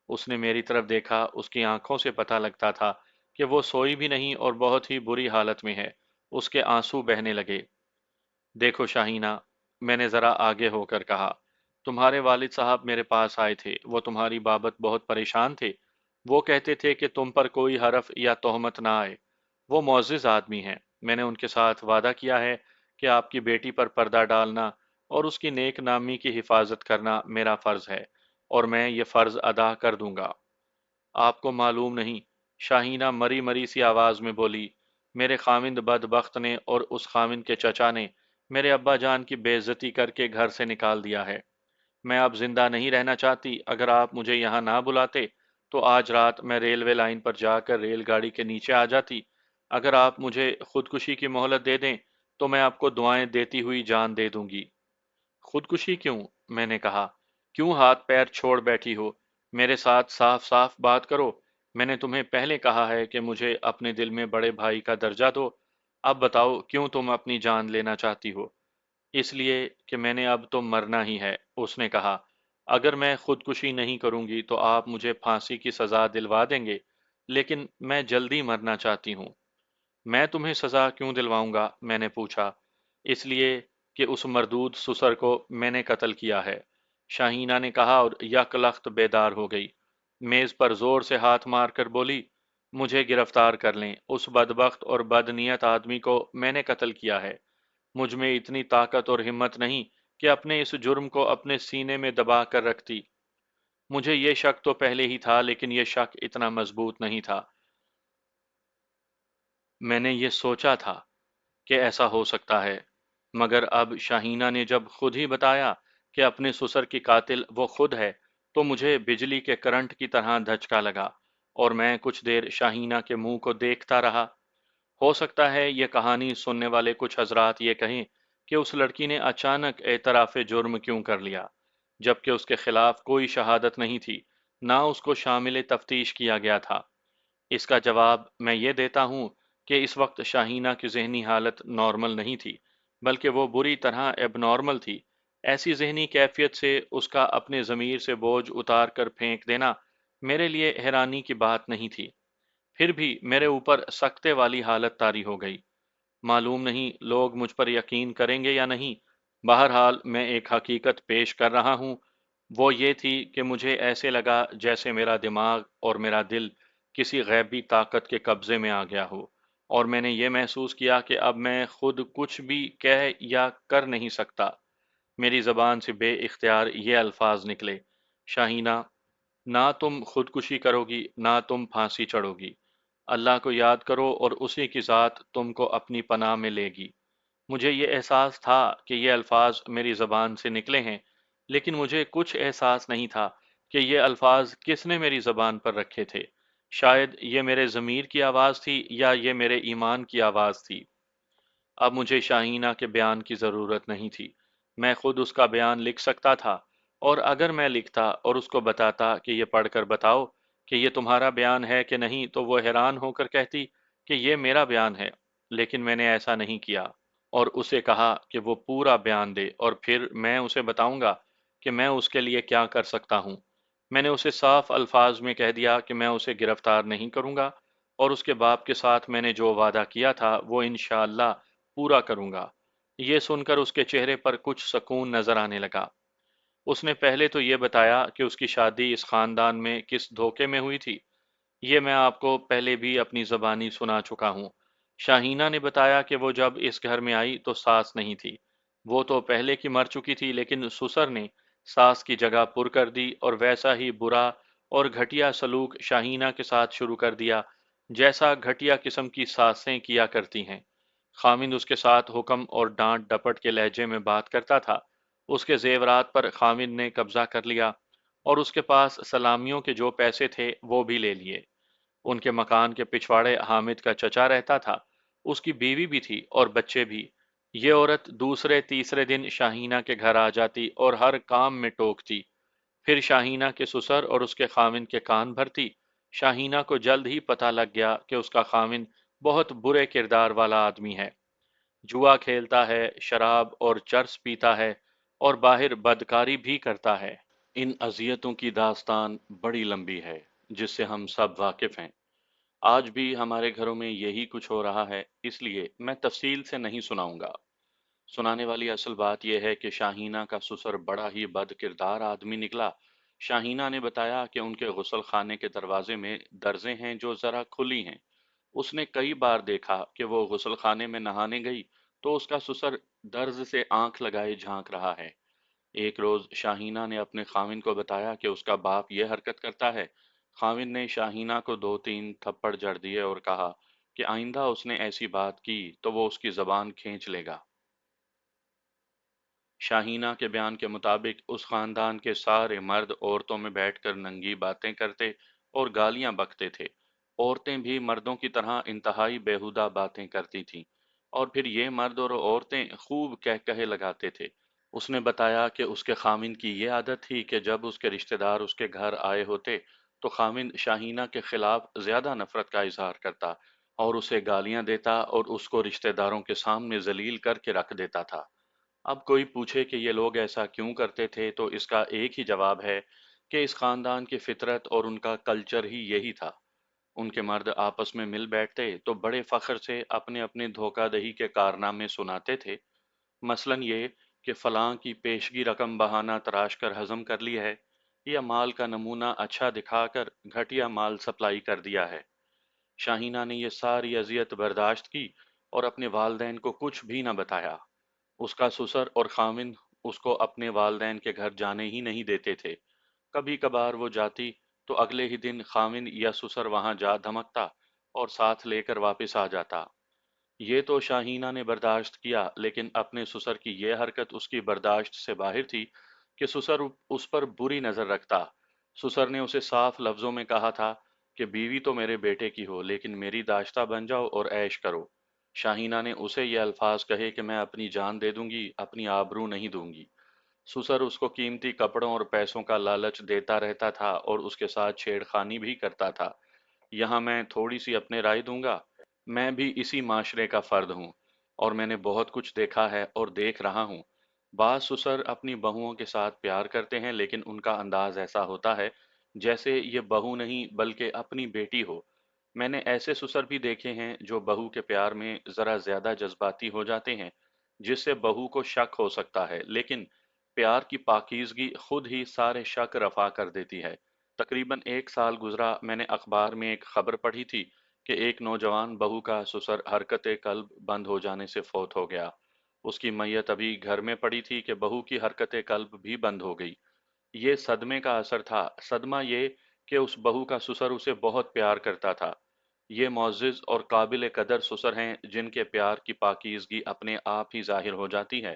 اس نے میری طرف دیکھا، اس کی آنکھوں سے پتہ لگتا تھا کہ وہ سوئی بھی نہیں اور بہت ہی بری حالت میں ہے۔ اس کے آنسو بہنے لگے۔ دیکھو شاہینہ، میں نے ذرا آگے ہو کر کہا، تمہارے والد صاحب میرے پاس آئے تھے، وہ تمہاری بابت بہت پریشان تھے۔ وہ کہتے تھے کہ تم پر کوئی حرف یا تہمت نہ آئے۔ وہ معزز آدمی ہیں۔ میں نے ان کے ساتھ وعدہ کیا ہے کہ آپ کی بیٹی پر پردہ ڈالنا اور اس کی نیک نامی کی حفاظت کرنا میرا فرض ہے، اور میں یہ فرض ادا کر دوں گا۔ آپ کو معلوم نہیں، شاہینہ مری مری سی آواز میں بولی، میرے خاوند بدبخت نے اور اس خاوند کے چچا نے میرے ابا جان کی بے عزتی کر کے گھر سے نکال دیا ہے۔ میں اب زندہ نہیں رہنا چاہتی۔ اگر آپ مجھے یہاں نہ بلاتے تو آج رات میں ریلوے لائن پر جا کر ریل گاڑی کے نیچے آ جاتی۔ اگر آپ مجھے خودکشی کی مہلت دے دیں تو میں آپ کو دعائیں دیتی ہوئی جان دے دوں گی۔ خودکشی کیوں؟ میں نے کہا، کیوں ہاتھ پیر چھوڑ بیٹھی ہو؟ میرے ساتھ صاف صاف بات کرو۔ میں نے تمہیں پہلے کہا ہے کہ مجھے اپنے دل میں بڑے بھائی کا درجہ دو۔ اب بتاؤ کیوں تم اپنی جان لینا چاہتی ہو؟ اس لیے کہ میں نے اب تو مرنا ہی ہے، اس نے کہا۔ اگر میں خودکشی نہیں کروں گی تو آپ مجھے پھانسی کی سزا دلوا دیں گے، لیکن میں جلدی مرنا چاہتی ہوں۔ میں تمہیں سزا کیوں دلواؤں گا؟ میں نے پوچھا۔ اس لیے کہ اس مردود سسر کو میں نے قتل کیا ہے، شاہینہ نے کہا اور یک لخت بیدار ہو گئی۔ میز پر زور سے ہاتھ مار کر بولی، مجھے گرفتار کر لیں، اس بدبخت اور بدنیت آدمی کو میں نے قتل کیا ہے۔ مجھ میں اتنی طاقت اور ہمت نہیں کہ اپنے اس جرم کو اپنے سینے میں دبا کر رکھتی۔ مجھے یہ شک تو پہلے ہی تھا، لیکن یہ شک اتنا مضبوط نہیں تھا۔ میں نے یہ سوچا تھا کہ ایسا ہو سکتا ہے، مگر اب شاہینہ نے جب خود ہی بتایا کہ اپنے سسر کی قاتل وہ خود ہے، تو مجھے بجلی کے کرنٹ کی طرح دھچکا لگا، اور میں کچھ دیر شاہینہ کے منہ کو دیکھتا رہا۔ ہو سکتا ہے یہ کہانی سننے والے کچھ حضرات یہ کہیں کہ اس لڑکی نے اچانک اعتراف جرم کیوں کر لیا، جبکہ اس کے خلاف کوئی شہادت نہیں تھی، نہ اس کو شامل تفتیش کیا گیا تھا۔ اس کا جواب میں یہ دیتا ہوں کہ اس وقت شاہینہ کی ذہنی حالت نارمل نہیں تھی، بلکہ وہ بری طرح ایب نارمل تھی۔ ایسی ذہنی کیفیت سے اس کا اپنے ضمیر سے بوجھ اتار کر پھینک دینا میرے لیے حیرانی کی بات نہیں تھی۔ پھر بھی میرے اوپر سکتے والی حالت طاری ہو گئی۔ معلوم نہیں لوگ مجھ پر یقین کریں گے یا نہیں، بہرحال میں ایک حقیقت پیش کر رہا ہوں۔ وہ یہ تھی کہ مجھے ایسے لگا جیسے میرا دماغ اور میرا دل کسی غیبی طاقت کے قبضے میں آ گیا ہو، اور میں نے یہ محسوس کیا کہ اب میں خود کچھ بھی کہہ یا کر نہیں سکتا۔ میری زبان سے بے اختیار یہ الفاظ نکلے، شاہینہ، نہ تم خودکشی کرو گی، نہ تم پھانسی چڑھو گی۔ اللہ کو یاد کرو اور اسی کی ذات تم کو اپنی پناہ میں لے گی۔ مجھے یہ احساس تھا کہ یہ الفاظ میری زبان سے نکلے ہیں، لیکن مجھے کچھ احساس نہیں تھا کہ یہ الفاظ کس نے میری زبان پر رکھے تھے۔ شاید یہ میرے ضمیر کی آواز تھی یا یہ میرے ایمان کی آواز تھی۔ اب مجھے شاہینہ کے بیان کی ضرورت نہیں تھی۔ میں خود اس کا بیان لکھ سکتا تھا، اور اگر میں لکھتا اور اس کو بتاتا کہ یہ پڑھ کر بتاؤ کہ یہ تمہارا بیان ہے کہ نہیں، تو وہ حیران ہو کر کہتی کہ یہ میرا بیان ہے۔ لیکن میں نے ایسا نہیں کیا، اور اسے کہا کہ وہ پورا بیان دے، اور پھر میں اسے بتاؤں گا کہ میں اس کے لیے کیا کر سکتا ہوں۔ میں نے اسے صاف الفاظ میں کہہ دیا کہ میں اسے گرفتار نہیں کروں گا، اور اس کے باپ کے ساتھ میں نے جو وعدہ کیا تھا وہ انشاءاللہ پورا کروں گا۔ یہ سن کر اس کے چہرے پر کچھ سکون نظر آنے لگا۔ اس نے پہلے تو یہ بتایا کہ اس کی شادی اس خاندان میں کس دھوکے میں ہوئی تھی۔ یہ میں آپ کو پہلے بھی اپنی زبانی سنا چکا ہوں۔ شاہینہ نے بتایا کہ وہ جب اس گھر میں آئی تو ساس نہیں تھی۔ وہ تو پہلے کی مر چکی تھی، لیکن سسر نے ساس کی جگہ پر کر دی، اور ویسا ہی برا اور گھٹیا سلوک شاہینہ کے ساتھ شروع کر دیا، جیسا گھٹیا قسم کی ساسیں کیا کرتی ہیں۔ خاوند اس کے ساتھ حکم اور ڈانٹ ڈپٹ کے لہجے میں بات کرتا تھا۔ اس کے زیورات پر خاوند نے قبضہ کر لیا اور اس کے پاس سلامیوں کے جو پیسے تھے وہ بھی لے لیے۔ ان کے مکان کے پچھواڑے حامد کا چچا رہتا تھا، اس کی بیوی بھی تھی اور بچے بھی۔ یہ عورت دوسرے تیسرے دن شاہینہ کے گھر آ جاتی اور ہر کام میں ٹوکتی۔ پھر شاہینہ کے سسر اور اس کے خاوند کے کان بھرتی۔ شاہینہ کو جلد ہی پتہ لگ گیا کہ اس کا خاوند بہت برے کردار والا آدمی ہے، جوا کھیلتا ہے، شراب اور چرس پیتا ہے اور باہر بدکاری بھی کرتا ہے۔ ان اذیتوں کی داستان بڑی لمبی ہے، جس سے ہم سب واقف ہیں۔ آج بھی ہمارے گھروں میں یہی کچھ ہو رہا ہے، اس لیے میں تفصیل سے نہیں سناؤں گا۔ سنانے والی اصل بات یہ ہے کہ شاہینہ کا سسر بڑا ہی بد کردار آدمی نکلا۔ شاہینہ نے بتایا کہ ان کے غسل خانے کے دروازے میں درزیں ہیں جو ذرا کھلی ہیں۔ اس نے کئی بار دیکھا کہ وہ غسل خانے میں نہانے گئی تو اس کا سسر درز سے آنکھ لگائے جھانک رہا ہے۔ ایک روز شاہینہ نے اپنے خاوند کو بتایا کہ اس کا باپ یہ حرکت کرتا ہے۔ خاوند نے شاہینہ کو دو تین تھپڑ جڑ دیے اور کہا کہ آئندہ اس نے ایسی بات کی تو وہ اس کی زبان کھینچ لے گا۔ شاہینہ کے بیان کے مطابق اس خاندان کے سارے مرد عورتوں میں بیٹھ کر ننگی باتیں کرتے اور گالیاں بکتے تھے۔ عورتیں بھی مردوں کی طرح انتہائی بیہودہ باتیں کرتی تھیں، اور پھر یہ مرد اور عورتیں خوب کہے لگاتے تھے۔ اس نے بتایا کہ اس کے خاوند کی یہ عادت تھی کہ جب اس کے رشتہ دار اس کے گھر آئے ہوتے تو خاوند شاہینہ کے خلاف زیادہ نفرت کا اظہار کرتا اور اسے گالیاں دیتا اور اس کو رشتہ داروں کے سامنے ذلیل کر کے رکھ دیتا تھا۔ اب کوئی پوچھے کہ یہ لوگ ایسا کیوں کرتے تھے تو اس کا ایک ہی جواب ہے کہ اس خاندان کی فطرت اور ان کا کلچر ہی یہی تھا۔ ان کے مرد آپس میں مل بیٹھتے تو بڑے فخر سے اپنے اپنے دھوکہ دہی کے کارنامے سناتے تھے، مثلا یہ کہ فلاں کی پیشگی رقم بہانہ تراش کر ہضم کر لی ہے، یا مال کا نمونہ اچھا دکھا کر گھٹیا مال سپلائی کر دیا ہے۔ شاہینہ نے یہ ساری اذیت برداشت کی اور اپنے والدین کو کچھ بھی نہ بتایا۔ اس کا سسر اور خاوند اس کو اپنے والدین کے گھر جانے ہی نہیں دیتے تھے۔ کبھی کبھار وہ جاتی تو اگلے ہی دن خاوند یا سسر وہاں جا دھمکتا اور ساتھ لے کر واپس آ جاتا۔ یہ تو شاہینہ نے برداشت کیا، لیکن اپنے سسر کی یہ حرکت اس کی برداشت سے باہر تھی کہ سسر اس پر بری نظر رکھتا۔ سسر نے اسے صاف لفظوں میں کہا تھا کہ بیوی تو میرے بیٹے کی ہو لیکن میری داشتہ بن جاؤ اور عیش کرو۔ شاہینہ نے اسے یہ الفاظ کہے کہ میں اپنی جان دے دوں گی، اپنی آبرو نہیں دوں گی۔ سسر اس کو قیمتی کپڑوں اور پیسوں کا لالچ دیتا رہتا تھا اور اس کے ساتھ چھیڑ خانی بھی کرتا تھا۔ یہاں میں تھوڑی سی اپنے رائے دوں گا۔ میں بھی اسی معاشرے کا فرد ہوں اور میں نے بہت کچھ دیکھا ہے اور دیکھ رہا ہوں۔ بعض سسر اپنی بہوؤں کے ساتھ پیار کرتے ہیں لیکن ان کا انداز ایسا ہوتا ہے جیسے یہ بہو نہیں بلکہ اپنی بیٹی ہو۔ میں نے ایسے سسر بھی دیکھے ہیں جو بہو کے پیار میں ذرا زیادہ جذباتی ہو جاتے ہیں، جس سے بہو کو شک ہو سکتا ہے، لیکن پیار کی پاکیزگی خود ہی سارے شک رفع کر دیتی ہے۔ تقریباً ایک سال گزرا، میں نے اخبار میں ایک خبر پڑھی تھی کہ ایک نوجوان بہو کا سسر حرکت قلب بند ہو جانے سے فوت ہو گیا۔ اس کی میت ابھی گھر میں پڑی تھی کہ بہو کی حرکت قلب بھی بند ہو گئی۔ یہ صدمے کا اثر تھا۔ صدمہ یہ کہ اس بہو کا سسر اسے بہت پیار کرتا تھا۔ یہ معزز اور قابل قدر سسر ہیں جن کے پیار کی پاکیزگی اپنے آپ ہی ظاہر ہو جاتی ہے،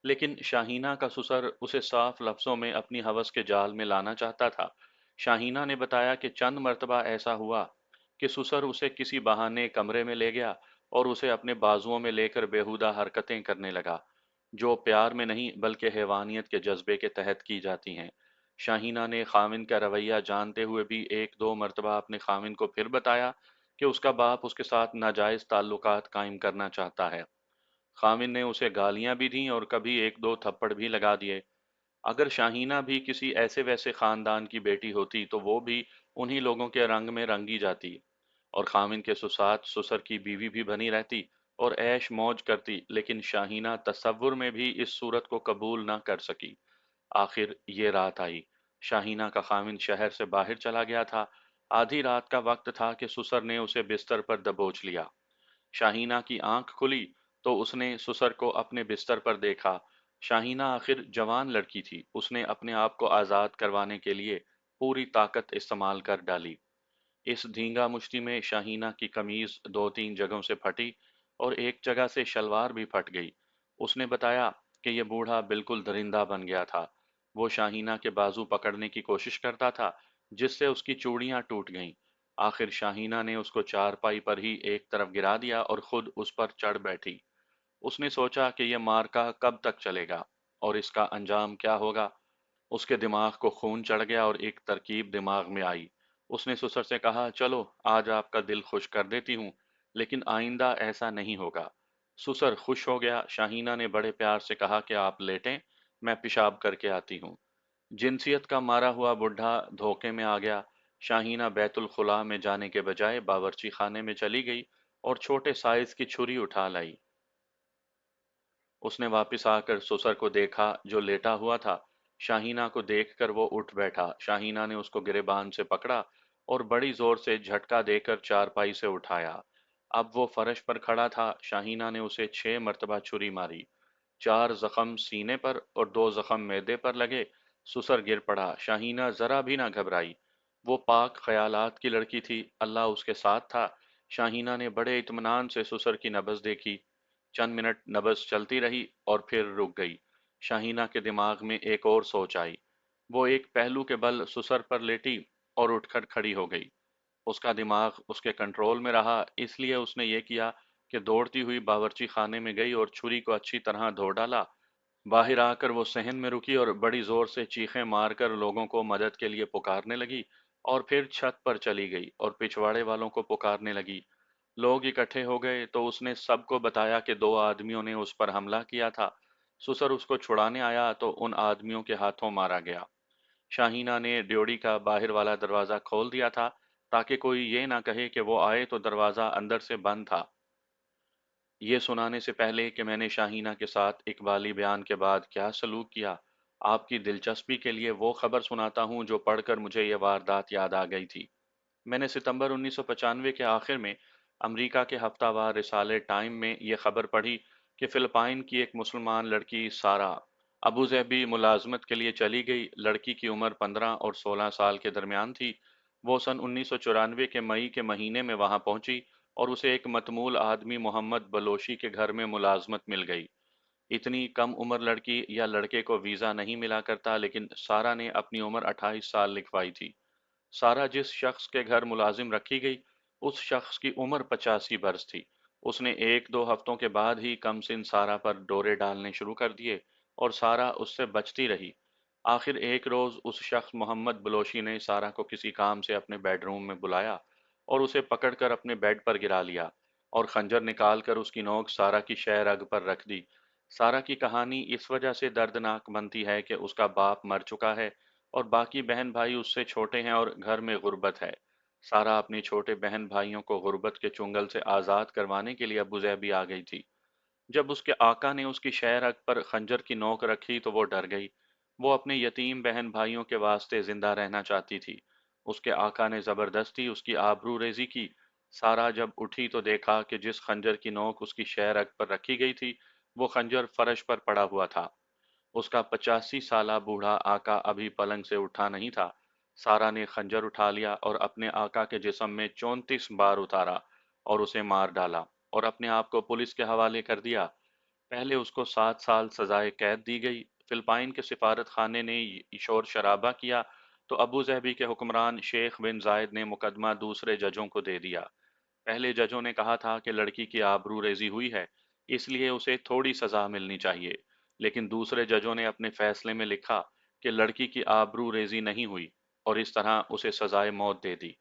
لیکن شاہینہ کا سسر اسے صاف لفظوں میں اپنی ہوس کے جال میں لانا چاہتا تھا۔ شاہینہ نے بتایا کہ چند مرتبہ ایسا ہوا کہ سسر اسے کسی بہانے کمرے میں لے گیا اور اسے اپنے بازوؤں میں لے کر بیہودہ حرکتیں کرنے لگا، جو پیار میں نہیں بلکہ حیوانیت کے جذبے کے تحت کی جاتی ہیں۔ شاہینہ نے خاوند کا رویہ جانتے ہوئے بھی ایک دو مرتبہ اپنے خاوند کو پھر بتایا کہ اس کا باپ اس کے ساتھ ناجائز تعلقات قائم کرنا چاہتا ہے۔ خاوند نے اسے گالیاں بھی دیں اور کبھی ایک دو تھپڑ بھی لگا دیے۔ اگر شاہینہ بھی کسی ایسے ویسے خاندان کی بیٹی ہوتی تو وہ بھی انہی لوگوں کے رنگ میں رنگی جاتی اور خاوند کے ساتھ سسر کی بیوی بھی بنی رہتی اور عیش موج کرتی، لیکن شاہینہ تصور میں بھی اس صورت کو قبول نہ کر سکی۔ آخر یہ رات آئی۔ شاہینہ کا خاوند شہر سے باہر چلا گیا تھا۔ آدھی رات کا وقت تھا کہ سسر نے اسے بستر پر دبوچ لیا۔ شاہینہ کی آنکھ کھلی تو اس نے سسر کو اپنے بستر پر دیکھا۔ شاہینہ آخر جوان لڑکی تھی، اس نے اپنے آپ کو آزاد کروانے کے لیے پوری طاقت استعمال کر ڈالی۔ اس دھینگا مشتی میں شاہینہ کی قمیض دو تین جگہوں سے پھٹی اور ایک جگہ سے شلوار بھی پھٹ گئی۔ اس نے بتایا کہ یہ بوڑھا بالکل درندہ بن گیا تھا۔ وہ شاہینہ کے بازو پکڑنے کی کوشش کرتا تھا جس سے اس کی چوڑیاں ٹوٹ گئیں۔ آخر شاہینہ نے اس کو چارپائی پر ہی ایک طرف گرا دیا اور خود اس پر چڑھ بیٹھی۔ اس نے سوچا کہ یہ معرکہ کب تک چلے گا اور اس کا انجام کیا ہوگا۔ اس کے دماغ کو خون چڑھ گیا اور ایک ترکیب دماغ میں آئی۔ اس نے سسر سے کہا، چلو آج آپ کا دل خوش کر دیتی ہوں، لیکن آئندہ ایسا نہیں ہوگا۔ سسر خوش ہو گیا۔ شاہینہ نے بڑے پیار سے کہا کہ آپ لیٹیں، میں پیشاب کر کے آتی ہوں۔ جنسیت کا مارا ہوا بڈھا دھوکے میں آ گیا۔ شاہینہ بیت الخلاء میں جانے کے بجائے باورچی خانے میں چلی گئی اور چھوٹے سائز کی چھری اٹھا لائی۔ اس نے واپس آ کر سسر کو دیکھا جو لیٹا ہوا تھا۔ شاہینہ کو دیکھ کر وہ اٹھ بیٹھا۔ شاہینہ نے اس کو گریبان سے پکڑا اور بڑی زور سے جھٹکا دے کر چارپائی سے اٹھایا۔ اب وہ فرش پر کھڑا تھا۔ شاہینہ نے اسے 6 مرتبہ چھری ماری۔ 4 زخم سینے پر اور 2 زخم معدے پر لگے۔ سسر گر پڑا۔ شاہینہ ذرا بھی نہ گھبرائی۔ وہ پاک خیالات کی لڑکی تھی، اللہ اس کے ساتھ تھا۔ شاہینہ نے بڑے اطمینان سے سسر کی نبض دیکھی۔ چند منٹ نبض چلتی رہی اور پھر رک گئی۔ شاہینہ کے دماغ میں ایک اور سوچ آئی۔ وہ ایک پہلو کے بل سسر پر لیٹی اور اٹھ کر کھڑی ہو گئی۔ اس کا دماغ اس کے کنٹرول میں رہا، اس لیے اس نے یہ کیا کہ دوڑتی ہوئی باورچی خانے میں گئی اور چھری کو اچھی طرح دھو ڈالا۔ باہر آ کر وہ صحن میں رکی اور بڑی زور سے چیخیں مار کر لوگوں کو مدد کے لیے پکارنے لگی، اور پھر چھت پر چلی گئی اور پچھواڑے والوں کو پکارنے لگی۔ لوگ اکٹھے ہو گئے تو اس نے سب کو بتایا کہ 2 آدمیوں نے اس پر حملہ کیا تھا۔ سسر اس کو چھڑانے آیا تو ان آدمیوں کے ہاتھوں مارا گیا۔ شاہینہ نے ڈیوڑی کا باہر والا دروازہ کھول دیا تھا تاکہ کوئی یہ نہ کہے کہ وہ آئے تو دروازہ اندر سے بند تھا۔ یہ سنانے سے پہلے کہ میں نے شاہینہ کے ساتھ اقبالی بیان کے بعد کیا سلوک کیا، آپ کی دلچسپی کے لیے وہ خبر سناتا ہوں جو پڑھ کر مجھے یہ واردات یاد آ گئی تھی۔ میں نے ستمبر 1995 کے آخر میں امریکہ کے ہفتہ وار رسالے ٹائم میں یہ خبر پڑھی کہ فلپائن کی ایک مسلمان لڑکی سارہ ابوظہبی ملازمت کے لیے چلی گئی۔ لڑکی کی عمر 15 اور 16 سال کے درمیان تھی۔ وہ سن 1994 کے مئی کے مہینے میں وہاں پہنچی اور اسے ایک متمول آدمی محمد بلوشی کے گھر میں ملازمت مل گئی۔ اتنی کم عمر لڑکی یا لڑکے کو ویزا نہیں ملا کرتا، لیکن سارہ نے اپنی عمر 28 سال لکھوائی تھی۔ سارہ جس شخص کے گھر ملازم رکھی گئی، اس شخص کی عمر 85 برس تھی۔ اس نے 1-2 ہفتوں کے بعد ہی کم سن سارہ پر ڈورے ڈالنے شروع کر دیے اور سارہ اس سے بچتی رہی۔ آخر ایک روز اس شخص محمد بلوشی نے سارہ کو کسی کام سے اپنے بیڈ روم میں بلایا اور اسے پکڑ کر اپنے بیڈ پر گرا لیا اور خنجر نکال کر اس کی نوک سارہ کی شہ رگ پر رکھ دی۔ سارہ کی کہانی اس وجہ سے دردناک بنتی ہے کہ اس کا باپ مر چکا ہے اور باقی بہن بھائی اس سے چھوٹے ہیں اور گھر میں غربت ہے۔ سارہ اپنی چھوٹے بہن بھائیوں کو غربت کے چنگل سے آزاد کروانے کے لیے ابوظہبی آ گئی تھی۔ جب اس کے آقا نے اس کی شہ رگ پر خنجر کی نوک رکھی تو وہ ڈر گئی۔ وہ اپنے یتیم بہن بھائیوں کے واسطے زندہ رہنا چاہتی تھی۔ اس کے آقا نے زبردستی اس کی آبرو ریزی کی۔ سارہ جب اٹھی تو دیکھا کہ جس خنجر کی نوک اس کی شہ رگ پر رکھی گئی تھی، وہ خنجر فرش پر پڑا ہوا تھا۔ اس کا 85 سالہ بوڑھا آقا ابھی پلنگ سے اٹھا نہیں تھا۔ سارہ نے خنجر اٹھا لیا اور اپنے آقا کے جسم میں 34 بار اتارا اور اسے مار ڈالا اور اپنے آپ کو پولیس کے حوالے کر دیا۔ پہلے اس کو 7 سال سزائے قید دی گئی۔ فلپائن کے سفارت خانے نے شور شرابہ کیا تو ابو ظہبی کے حکمران شیخ بن زائد نے مقدمہ دوسرے ججوں کو دے دیا۔ پہلے ججوں نے کہا تھا کہ لڑکی کی آبرو ریزی ہوئی ہے، اس لیے اسے تھوڑی سزا ملنی چاہیے، لیکن دوسرے ججوں نے اپنے فیصلے میں لکھا کہ لڑکی کی آبرو ریزی نہیں ہوئی اور اس طرح اسے سزائے موت دے دی۔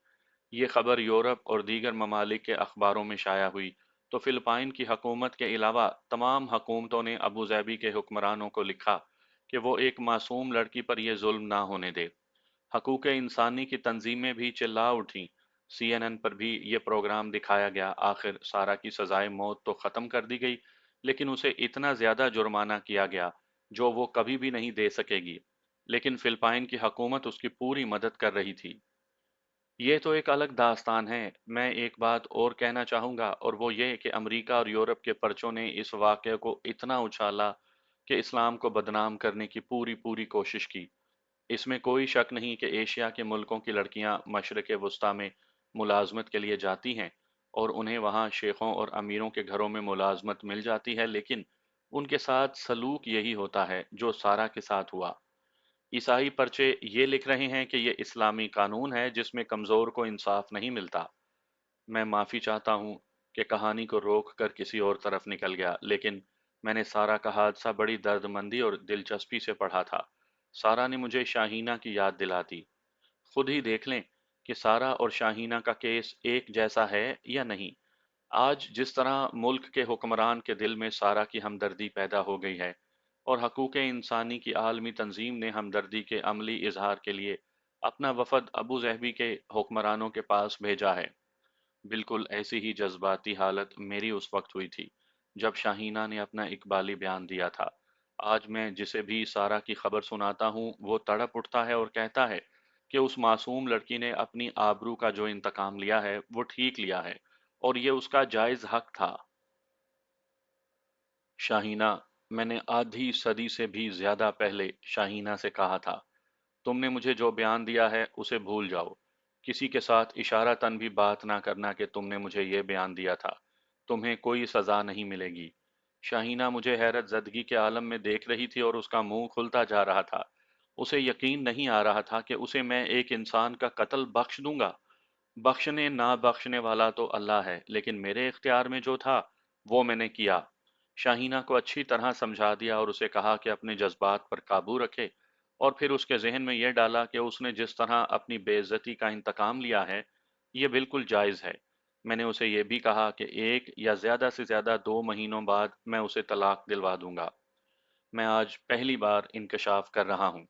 یہ خبر یورپ اور دیگر ممالک کے اخباروں میں شائع ہوئی تو فلپائن کی حکومت کے علاوہ تمام حکومتوں نے ابو ظہبی کے حکمرانوں کو لکھا کہ وہ ایک معصوم لڑکی پر یہ ظلم نہ ہونے دے۔ حقوق انسانی کی تنظیمیں بھی چلا اٹھیں۔ CNN پر بھی یہ پروگرام دکھایا گیا۔ آخر سارہ کی سزائے موت تو ختم کر دی گئی، لیکن اسے اتنا زیادہ جرمانہ کیا گیا جو وہ کبھی بھی نہیں دے سکے گی، لیکن فلپائن کی حکومت اس کی پوری مدد کر رہی تھی۔ یہ تو ایک الگ داستان ہے۔ میں ایک بات اور کہنا چاہوں گا، اور وہ یہ کہ امریکہ اور یورپ کے پرچوں نے اس واقعے کو اتنا اچھالا کہ اسلام کو بدنام کرنے کی پوری کوشش کی۔ اس میں کوئی شک نہیں کہ ایشیا کے ملکوں کی لڑکیاں مشرق وسطیٰ میں ملازمت کے لیے جاتی ہیں اور انہیں وہاں شیخوں اور امیروں کے گھروں میں ملازمت مل جاتی ہے، لیکن ان کے ساتھ سلوک یہی ہوتا ہے جو سارہ کے ساتھ ہوا۔ عیسائی پرچے یہ لکھ رہے ہیں کہ یہ اسلامی قانون ہے جس میں کمزور کو انصاف نہیں ملتا۔ میں معافی چاہتا ہوں کہ کہانی کو روک کر کسی اور طرف نکل گیا، لیکن میں نے سارہ کا حادثہ بڑی درد مندی اور دلچسپی سے پڑھا تھا۔ سارہ نے مجھے شاہینہ کی یاد دلا دی۔ خود ہی دیکھ لیں کہ سارہ اور شاہینہ کا کیس ایک جیسا ہے یا نہیں۔ آج جس طرح ملک کے حکمران کے دل میں سارہ کی ہمدردی پیدا ہو گئی ہے اور حقوق انسانی کی عالمی تنظیم نے ہمدردی کے عملی اظہار کے لیے اپنا وفد ابو ظہبی کے حکمرانوں کے پاس بھیجا ہے، بالکل ایسی ہی جذباتی حالت میری اس وقت ہوئی تھی جب شاہینہ نے اپنا اقبالی بیان دیا تھا۔ آج میں جسے بھی سارہ کی خبر سناتا ہوں وہ تڑپ اٹھتا ہے اور کہتا ہے کہ اس معصوم لڑکی نے اپنی آبرو کا جو انتقام لیا ہے وہ ٹھیک لیا ہے اور یہ اس کا جائز حق تھا۔ شاہینہ، میں نے آدھی صدی سے بھی زیادہ پہلے شاہینہ سے کہا تھا، تم نے مجھے جو بیان دیا ہے اسے بھول جاؤ، کسی کے ساتھ اشارتاً بھی بات نہ کرنا کہ تم نے مجھے یہ بیان دیا تھا، تمہیں کوئی سزا نہیں ملے گی۔ شاہینہ مجھے حیرت زدگی کے عالم میں دیکھ رہی تھی اور اس کا منہ کھلتا جا رہا تھا۔ اسے یقین نہیں آ رہا تھا کہ اسے میں ایک انسان کا قتل بخش دوں گا۔ بخشنے نہ بخشنے والا تو اللہ ہے، لیکن میرے اختیار میں جو تھا وہ میں نے کیا۔ شاہینہ کو اچھی طرح سمجھا دیا اور اسے کہا کہ اپنے جذبات پر قابو رکھے، اور پھر اس کے ذہن میں یہ ڈالا کہ اس نے جس طرح اپنی بے عزتی کا انتقام لیا ہے یہ بالکل جائز ہے۔ میں نے اسے یہ بھی کہا کہ ایک یا زیادہ سے زیادہ 2 مہینوں بعد میں اسے طلاق دلوا دوں گا۔ میں آج پہلی بار انکشاف کر رہا ہوں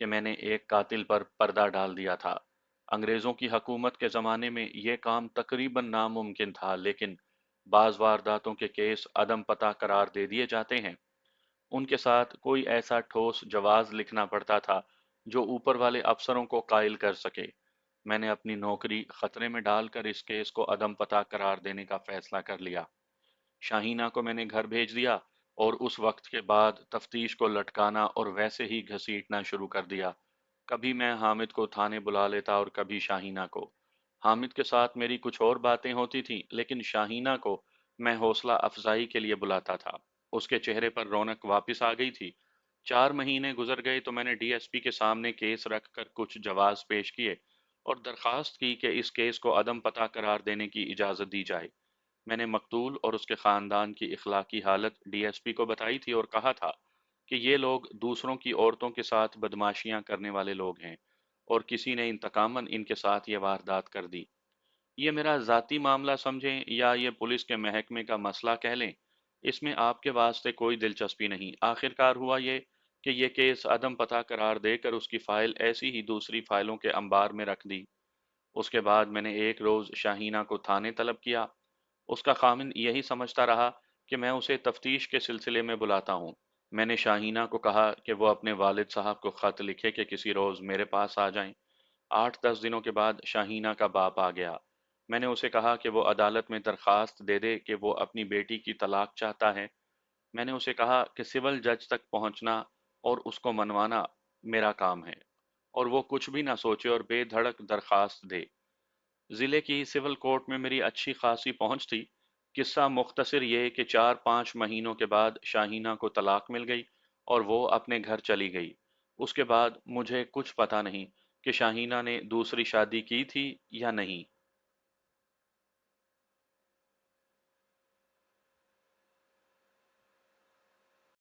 کہ میں نے ایک قاتل پر پردہ ڈال دیا تھا۔ انگریزوں کی حکومت کے زمانے میں یہ کام تقریباً ناممکن تھا، لیکن بعض وارداتوں کے کیس عدم پتہ قرار دے دیے جاتے ہیں۔ ان کے ساتھ کوئی ایسا ٹھوس جواز لکھنا پڑتا تھا جو اوپر والے افسروں کو قائل کر سکے۔ میں نے اپنی نوکری خطرے میں ڈال کر اس کیس کو عدم پتہ قرار دینے کا فیصلہ کر لیا۔ شاہینہ کو میں نے گھر بھیج دیا اور اس وقت کے بعد تفتیش کو لٹکانا اور ویسے ہی گھسیٹنا شروع کر دیا۔ کبھی میں حامد کو تھانے بلا لیتا اور کبھی شاہینہ کو۔ حامد کے ساتھ میری کچھ اور باتیں ہوتی تھیں، لیکن شاہینہ کو میں حوصلہ افزائی کے لیے بلاتا تھا۔ اس کے چہرے پر رونق واپس آ گئی تھی۔ 4 مہینے گزر گئے تو میں نے ڈی ایس پی کے سامنے کیس رکھ کر کچھ جواز پیش کیے اور درخواست کی کہ اس کیس کو عدم پتہ قرار دینے کی اجازت دی جائے۔ میں نے مقتول اور اس کے خاندان کی اخلاقی حالت ڈی ایس پی کو بتائی تھی اور کہا تھا کہ یہ لوگ دوسروں کی عورتوں کے ساتھ بدماشیاں کرنے والے لوگ ہیں اور کسی نے انتقاماً ان کے ساتھ یہ واردات کر دی۔ یہ میرا ذاتی معاملہ سمجھیں یا یہ پولیس کے محکمے کا مسئلہ کہہ لیں، اس میں آپ کے واسطے کوئی دلچسپی نہیں۔ آخرکار ہوا یہ کہ یہ کیس عدم پتہ قرار دے کر اس کی فائل ایسی ہی دوسری فائلوں کے انبار میں رکھ دی۔ اس کے بعد میں نے ایک روز شاہینہ کو تھانے طلب کیا۔ اس کا خامند یہی سمجھتا رہا کہ میں اسے تفتیش کے سلسلے میں بلاتا ہوں۔ میں نے شاہینہ کو کہا کہ وہ اپنے والد صاحب کو خط لکھے کہ کسی روز میرے پاس آ جائیں۔ 8-10 دنوں کے بعد شاہینہ کا باپ آ گیا۔ میں نے اسے کہا کہ وہ عدالت میں درخواست دے دے کہ وہ اپنی بیٹی کی طلاق چاہتا ہے۔ میں نے اسے کہا کہ سول جج تک پہنچنا اور اس کو منوانا میرا کام ہے، اور وہ کچھ بھی نہ سوچے اور بے دھڑک درخواست دے۔ ضلع کی سول کورٹ میں میری اچھی خاصی پہنچ تھی۔ قصہ مختصر یہ کہ 4-5 مہینوں کے بعد شاہینہ کو طلاق مل گئی اور وہ اپنے گھر چلی گئی۔ اس کے بعد مجھے کچھ پتہ نہیں کہ شاہینہ نے دوسری شادی کی تھی یا نہیں۔